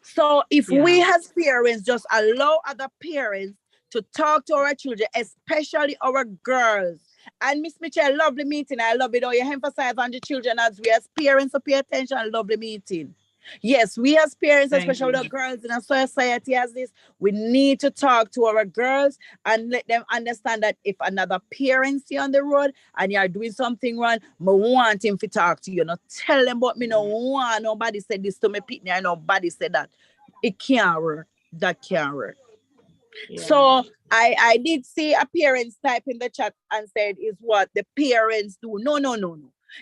So if we as parents just allow other parents to talk to our children, especially our girls. And Miss Michelle, lovely meeting. I love it how you emphasize on the children as we as parents to pay attention. Lovely meeting. Yes, we as parents, especially the girls in a society as this, we need to talk to our girls and let them understand that if another parent see on the road and you are doing something wrong, I want him to talk to you. Not tell them about me, no want nobody said this to me, Pitney, and nobody said that. It can't work. That can't work. Yeah. So I did see a parents type in the chat and said is what the parents do. No.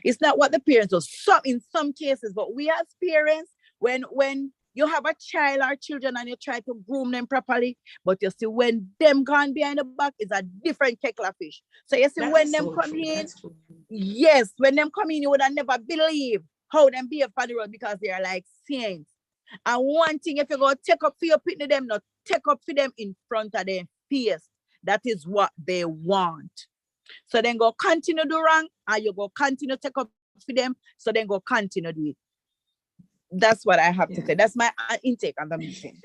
It's not what the parents do. In some cases, but we as parents, when you have a child or children and you try to groom them properly, but you see when them gone behind the back is a different kettle of fish. So you see that when them so come true. In, yes, when them come in, you would have never believe how them behave on the road because they are like saints. And one thing, if you go take up for your pitney, them not take up for them in front of their face. That is what they want. So then go continue do wrong, and you go continue take up for them. So then go continue do it. That's what I have to say. That's my intake on the meeting.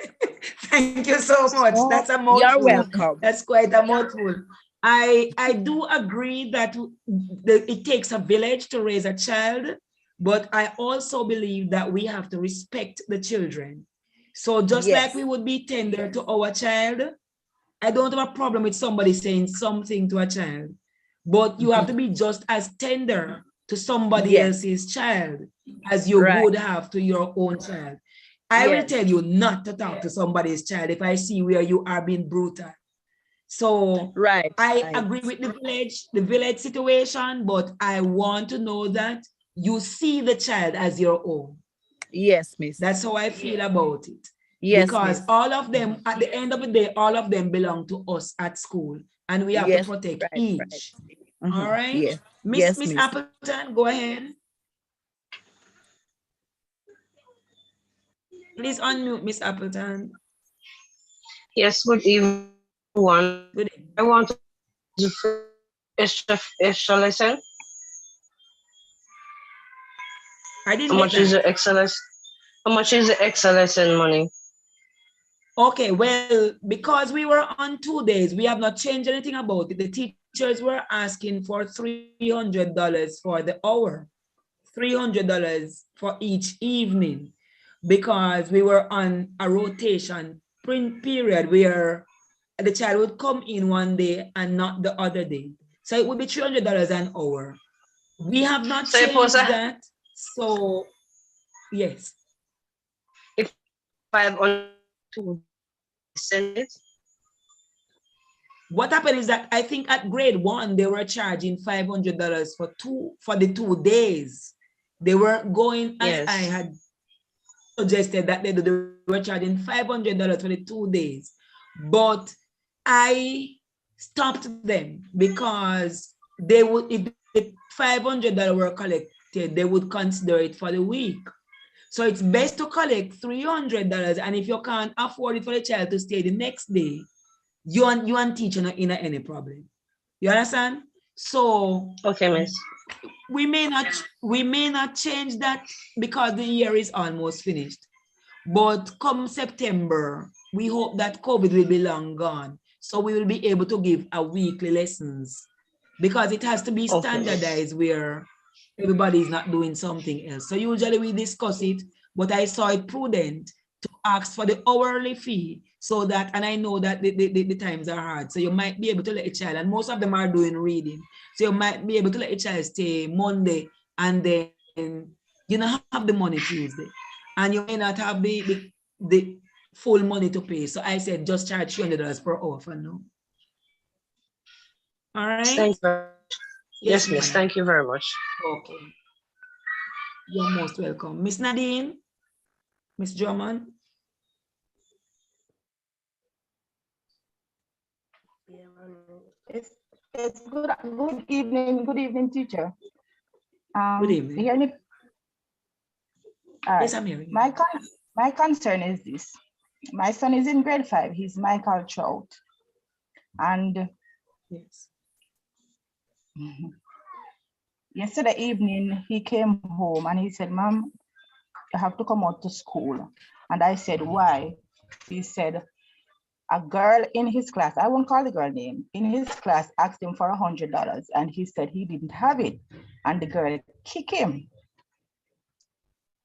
Thank you so much. That's a mouthful. You're welcome. That's quite a mouthful. I do agree that it takes a village to raise a child, but I also believe that we have to respect the children. So just like we would be tender to our child, I don't have a problem with somebody saying something to a child, but you have to be just as tender to somebody else's child as you would have to your own child. I will tell you not to talk to somebody's child if I see where you are being brutal. So I agree with the village situation, but I want to know that you see the child as your own. Yes, miss. That's how I feel about it. Yes, Because miss. all of them, at the end of the day, all of them belong to us at school, and we have Yes, to protect right, each. Mhm. All right, Yes. Miss Yes, Miss miss. Appleton, go ahead. Please unmute Miss Appleton. Yes, good evening, everyone. Good evening. I want to do the extra lesson. I didn't How get much is that. the extra lesson? How much is the extra lesson money? Okay, well, because we were on 2 days, we have not changed anything about it. The teachers were asking for $300 for the hour, $300 for each evening, because we were on a rotation period where the child would come in one day and not the other day. So it would be $300 an hour. We have not So changed that. So yes. If 500 send it. What happened is that I think at grade 1, they were charging $500 for the 2 days. They weren't going as Yes. I had suggested that they were charging $500 for the 2 days. But I stopped them because they would, if the $500 were collected, they would consider it for the week. So it's best to collect $300, and if you can't afford it for the child to stay the next day, you and teacher not in any problem. You understand? So Okay, miss. we may not change that because the year is almost finished. But come September, we hope that COVID will be long gone. So we will be able to give a weekly lessons, because it has to be standardized where everybody is not doing something else. So usually we discuss it, but I saw it prudent to ask for the hourly fee, so that, and I know that the times are hard. So you might be able to let a child, and most of them are doing reading. So you might be able to let a child stay Monday, and then you know have the money Tuesday. And you may not have the full money to pay. So I said, just charge $200 per hour for now. All right? Thank you. Yes, miss. madam. Thank you very much. Okay. You're most welcome. Miss Nadine, Miss Drummond. It's good evening, teacher. Good evening. You hear me? All Yes, right. I'm hearing you. My concern is this. My son is in grade 5. He's Michael Trout. And Yes. yesterday evening, he came home and he said, Mom, I have to come out to school. And I said, why? He said, a girl in his class, I won't call the girl name, in his class asked him for $100 and he said he didn't have it. And the girl kicked him.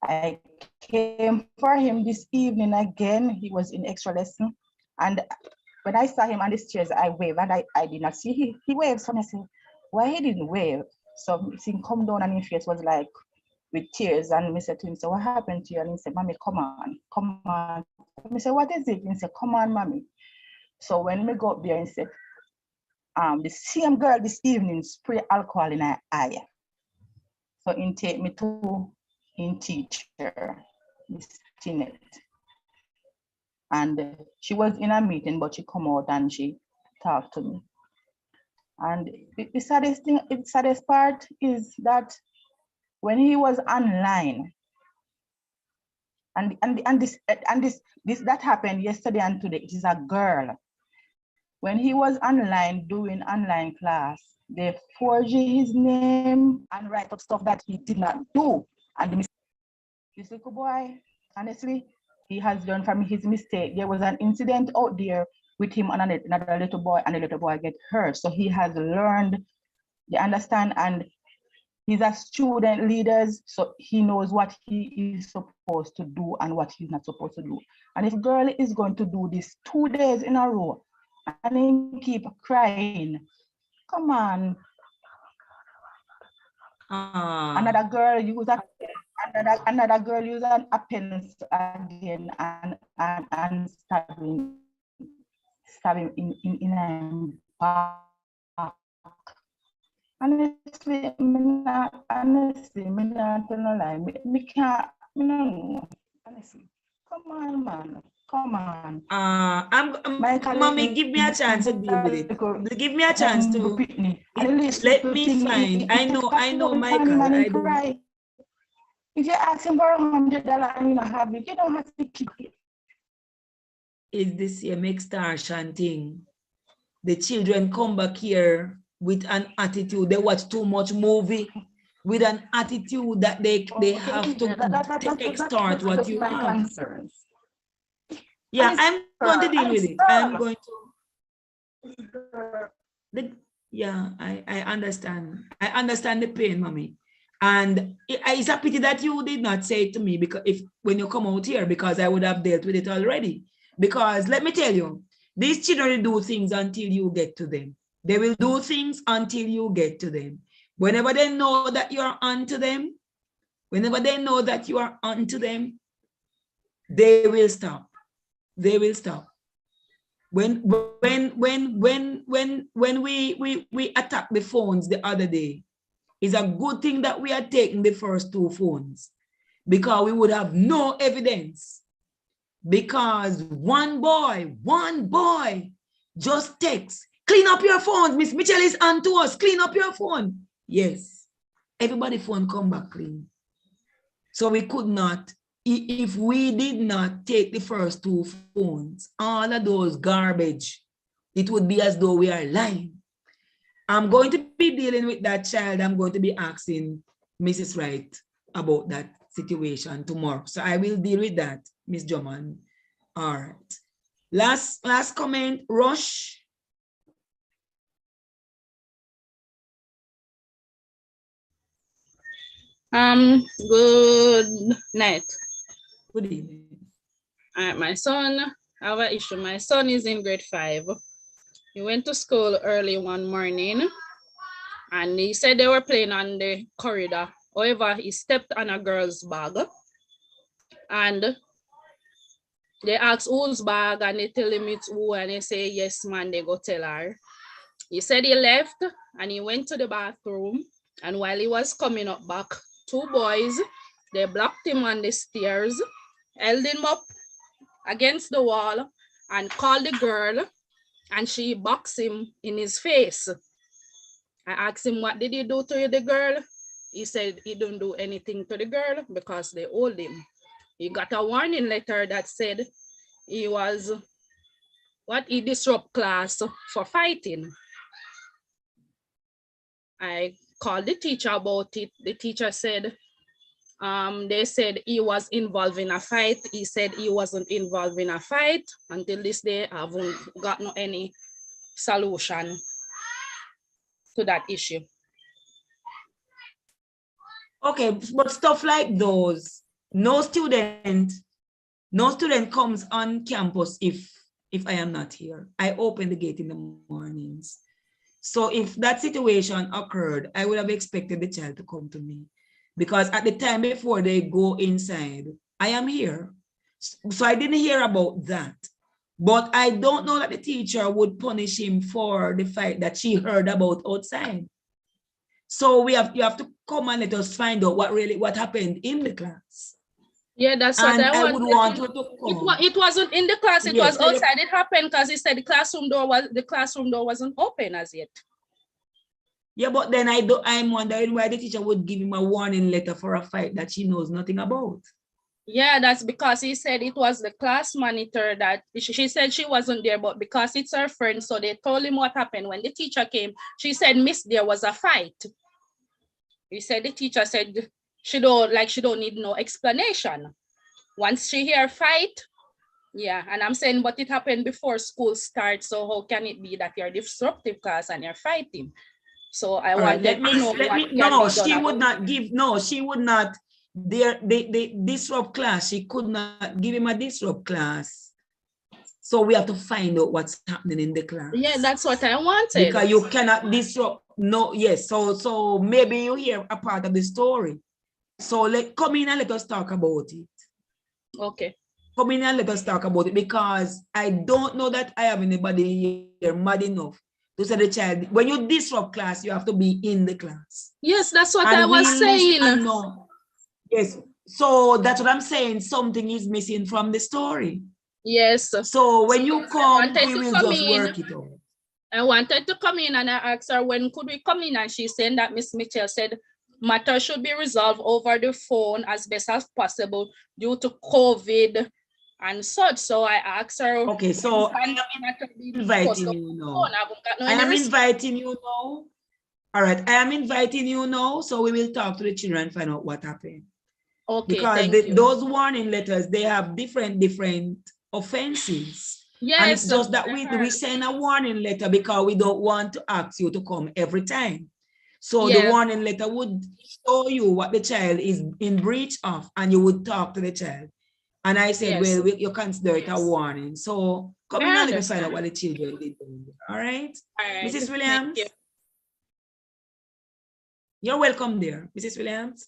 I came for him this evening again. He was in extra lesson. And when I saw him on the stairs, I waved and I did not see he waved. So I said, why he didn't wave? So he come down and his face was like with tears. And I said to him, so what happened to you? And he said, Mommy, come on, come on. I said, what is it? And he said, come on, Mommy. So when we go up there and said, the same girl this evening spray alcohol in her eye. So he take me to in teacher, Miss Tinet. And she was in a meeting, but she come out and she talked to me. And the saddest part is that when he was online, and this that happened yesterday and today, it is a girl. When he was online doing online class, they forged his name and write up stuff that he did not do. And this little boy, honestly, he has learned from his mistake. There was an incident out there with him and another little boy, and the little boy get hurt. So he has learned, you understand, and he's a student leader, so he knows what he is supposed to do and what he's not supposed to do. And if girl is going to do this 2 days in a row and then keep crying, come on. Another girl use another girl use an pencil again and stab him in back. Honestly, me not tell no lie. Me can't, me no know. Honestly. Come on, man. Come on. Mommy, give me a chance to deal with it. Give me a chance to. Let me find. I know, Michael. I do. If you ask him for $100 and you don't have it, you don't have to keep it. Is this a extortion thing? The children come back here with an attitude. They watch too much movie with an attitude that they have to extort what you have. Concerns. Yeah, I'm going to deal with it. I'm going to. Yeah, I understand. I understand the pain, mommy. And it's a pity that you did not say it to me because when you come out here, because I would have dealt with it already. Because let me tell you, these children do things until you get to them. They will do things until you get to them. Whenever they know that you're onto them, whenever they know that you are onto them, they will stop. They will stop. When we attacked the phones the other day, it's a good thing that we had taken the first 2 phones because we would have no evidence. Because one boy just texts, clean up your phone. Miss Mitchell is on to us. Clean up your phone. Yes. Everybody's phone come back clean. So we could not, if we did not take the first 2 phones, all of those garbage, it would be as though we are lying. I'm going to be dealing with that child. I'm going to be asking Mrs. Wright about that situation tomorrow. So I will deal with that, Miss Drummond. All right. Last comment, Rush. Good night. Good evening. My son, I have an issue. My son is in grade 5. He went to school early one morning and he said they were playing on the corridor. However, he stepped on a girl's bag and they asked whose bag and they tell him it's who and he say, yes, man, they go tell her. He said he left and he went to the bathroom and while he was coming up back, 2 boys, they blocked him on the stairs, held him up against the wall and called the girl and she boxed him in his face. I asked him, what did he do to the girl? He said he didn't do anything to the girl because they hold him. He got a warning letter that said he disrupt class for fighting. I called the teacher about it. The teacher said, they said he was involved in a fight. He said he wasn't involved in a fight. Until this day, I haven't gotten any solution to that issue. Okay, but stuff like those, no student comes on campus if I am not here. I open the gate in the mornings. So if that situation occurred, I would have expected the child to come to me because at the time before they go inside, I am here. So I didn't hear about that. But I don't know that the teacher would punish him for the fight that she heard about outside. So you have to come and let us find out what happened in the class. Yeah, that's what I would want you to come. It wasn't in the class, it was outside. It happened because he said the classroom door wasn't open as yet. Yeah, but then I'm wondering why the teacher would give him a warning letter for a fight that she knows nothing about. Yeah, that's because he said it was the class monitor that she said she wasn't there, but because it's her friend, so they told him what happened. When the teacher came, she said, Miss, there was a fight. He said the teacher said she don't need no explanation. Once she hear fight, yeah, and I'm saying, but it happened before school starts, so how can it be that you're disruptive class and you're fighting? So I wanted to know she would not the disrupt class. She could not give him a disrupt class. So we have to find out what's happening in the class. Yeah, that's what I wanted. Because you cannot disrupt. No, yes. So maybe you hear a part of the story. So come in and let us talk about it. Okay. Come in and let us talk about it because I don't know that I have anybody here mad enough to say the child, when you disrupt class, you have to be in the class. Yes, that's what And I was we saying. listen, no. Yes, so that's what I'm saying. Something is missing from the story. Yes. So when you come, wanted we to will come just in. work it out. I wanted to come in and I asked her when could we come in, and she's saying that Miss Mitchell said matter should be resolved over the phone as best as possible due to COVID and such. So I asked her. Okay, so I am inviting you now. I am inviting you now. All right, I am inviting you now, so we will talk to the children and find out what happened. Okay, because thank you. those warning letters, they have different offenses. Yes, and it's just that we send a warning letter because we don't want to ask you to come every time. So the warning letter would show you what the child is in breach of, and you would talk to the child. And I said, well, you consider it a warning. So come in and let me find out what the children did. All right? Mrs. Williams? You're welcome there, Mrs. Williams.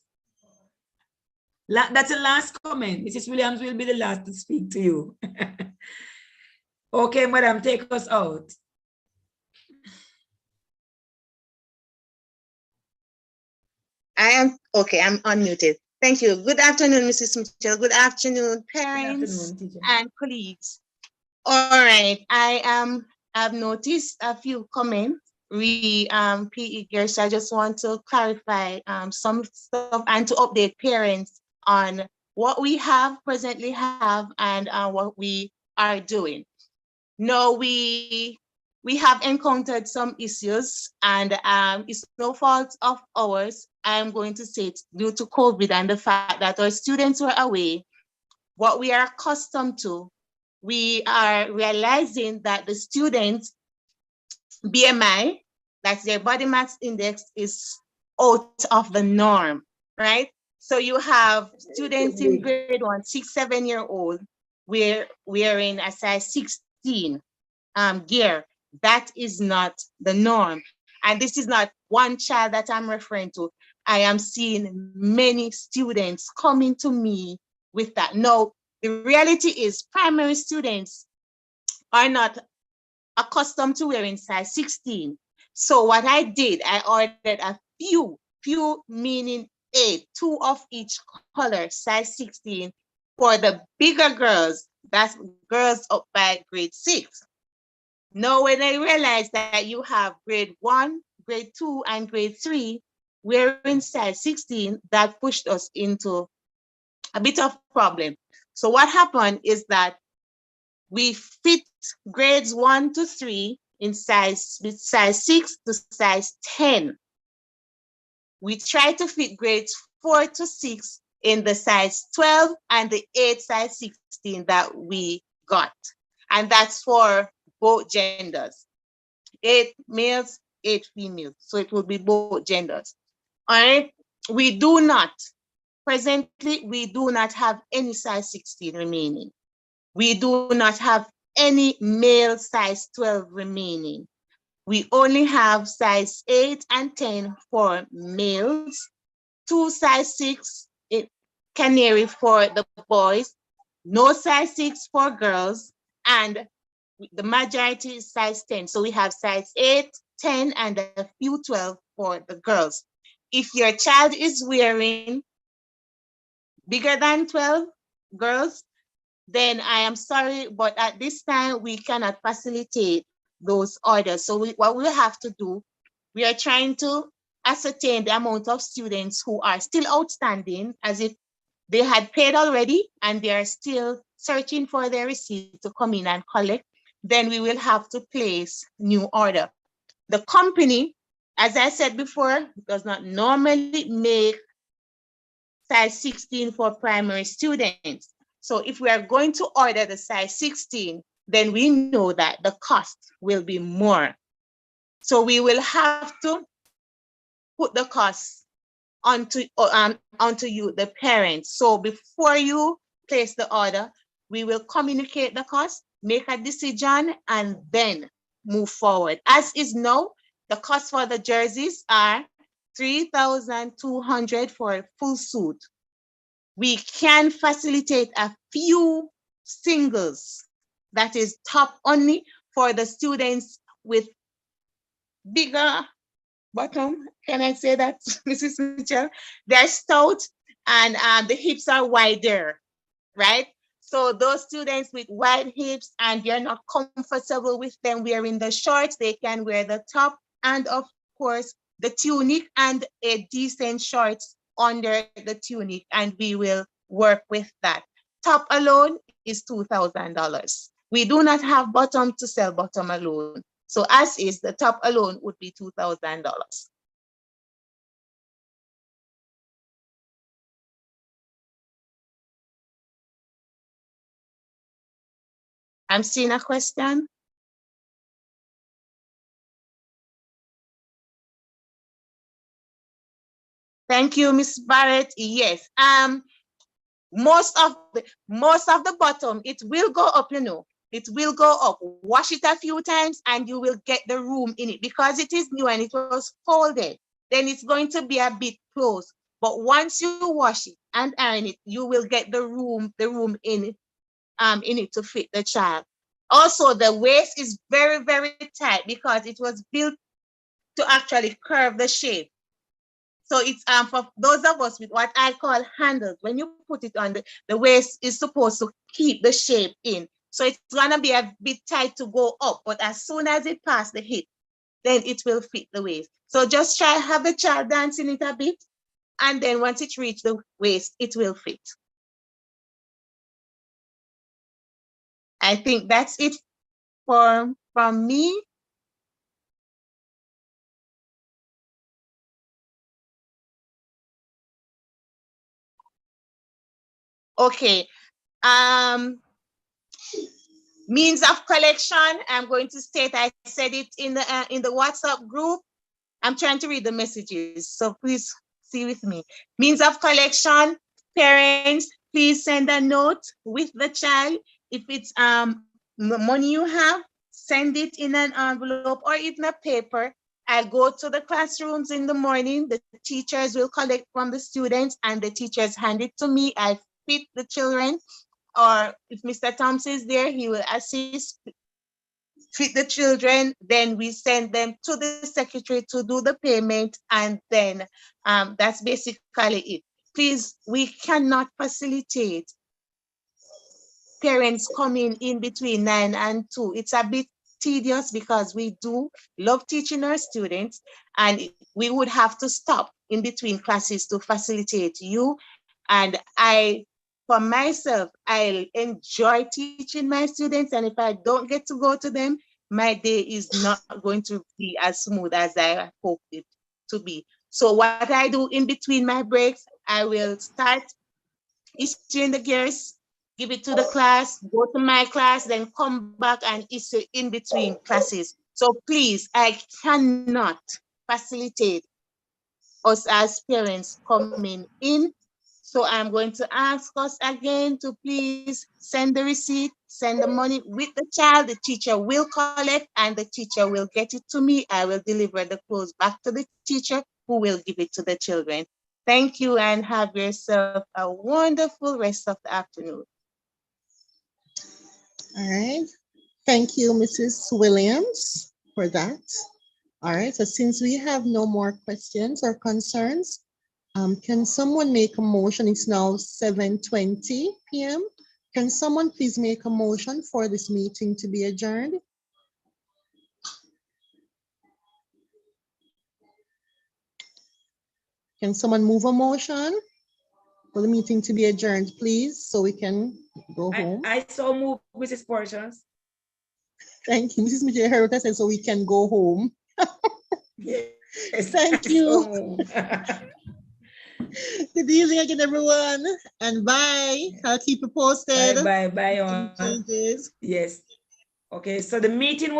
That's the last comment. Mrs. Williams will be the last to speak to you. Okay, madam, take us out. I'm unmuted. Thank you. Good afternoon, Mrs. Mitchell. Good afternoon, parents and colleagues. All right, I've noticed a few comments. PE girls, I just want to clarify some stuff and to update parents on what we presently have and what we are doing. No, we have encountered some issues, and it's no fault of ours. I'm going to say it's due to COVID and the fact that our students were away. What we are accustomed to, we are realizing that the students' BMI, that's their body mass index, is out of the norm, right? So you have students in grade 1, 6, 7-year-old, wearing a size 16 gear. That is not the norm. And this is not one child that I'm referring to. I am seeing many students coming to me with that. No, the reality is primary students are not accustomed to wearing size 16. So what I did, I ordered a few meaning 8, 2 of each color, size 16, for the bigger girls, that's girls up by grade 6. Now, when I realized that you have grade 1, grade 2, and grade 3 wearing size 16, that pushed us into a bit of problem. So what happened is that we fit grades 1 to 3 in size 6 to size 10. We try to fit grades 4 to 6 in the size 12 and the 8 size 16 that we got. And that's for both genders. 8 males, 8 females. So it will be both genders. All right. Presently, we do not have any size 16 remaining. We do not have any male size 12 remaining. We only have size 8 and 10 for males, 2 size 6 canary for the boys, no size 6 for girls, and the majority is size 10. So we have size 8, 10, and a few 12 for the girls. If your child is wearing bigger than 12 girls, then I am sorry, but at this time we cannot facilitate those orders. So what we have to do, we are trying to ascertain the amount of students who are still outstanding, as if they had paid already and they are still searching for their receipt to come in and collect. Then we will have to place new order. The company, as I said before, does not normally make size 16 for primary students. So if we are going to order the size 16, then we know that the cost will be more. So we will have to put the cost onto you, the parents. So before you place the order, we will communicate the cost, make a decision, and then move forward. As is now, the cost for the jerseys are $3,200 for a full suit. We can facilitate a few singles, that is top only for the students with bigger bottom. Can I say that, Mrs. Mitchell? They're stout and the hips are wider, right? So those students with wide hips and you're not comfortable with them wearing the shorts, they can wear the top and of course the tunic and a decent shorts under the tunic, and we will work with that. Top alone is $2,000. We do not have bottom to sell bottom alone. So as is, the top alone would be $2,000. I'm seeing a question. Thank you, Ms. Barrett. Yes. Most of the bottom, it will go up, you know. It will go up. Wash it a few times and you will get the room in it because it is new and it was folded. Then it's going to be a bit close. But once you wash it and iron it, you will get the room in it to fit the child. Also, the waist is very, very tight because it was built to actually curve the shape. So it's for those of us with what I call handles. When you put it on, the waist is supposed to keep the shape in. So it's gonna be a bit tight to go up, but as soon as it passes the hip, then it will fit the waist. So just try have the child dancing it a bit, and then once it reaches the waist, it will fit. I think that's it from me. Okay. Means of collection, I'm going to state, I said it in the WhatsApp group. I'm trying to read the messages, so please see with me. Means of collection, parents, please send a note with the child. If it's money you have, send it in an envelope or even a paper. I go to the classrooms in the morning, the teachers will collect from the students and the teachers hand it to me. I fit the children, or if Mr. Thompson is there, he will assist, fit the children, then we send them to the secretary to do the payment, and then that's basically it. Please, we cannot facilitate parents coming in between 9 and 2. It's a bit tedious because we do love teaching our students, and we would have to stop in between classes to facilitate you. And for myself, I enjoy teaching my students, and if I don't get to go to them, my day is not going to be as smooth as I hoped it to be. So what I do in between my breaks, I will start issuing the gears, give it to the class, go to my class, then come back and issue in between classes. So please, I cannot facilitate us as parents coming in. So I'm going to ask us again to please send the receipt, send the money with the child. The teacher will collect and the teacher will get it to me. I will deliver the clothes back to the teacher who will give it to the children. Thank you and have yourself a wonderful rest of the afternoon. All right. Thank you, Mrs. Williams, for that. All right. So since we have no more questions or concerns, can someone make a motion? It's now 7:20 p.m. Can someone please make a motion for this meeting to be adjourned? Can someone move a motion for the meeting to be adjourned, please, so we can go home? I so move, Mrs. Portions. Thank you. Mrs. Mitchell said so we can go home. Yes, thank you. Good evening again, everyone, and bye. I'll keep you posted. Bye. Changes. Yes. Okay, so the meeting was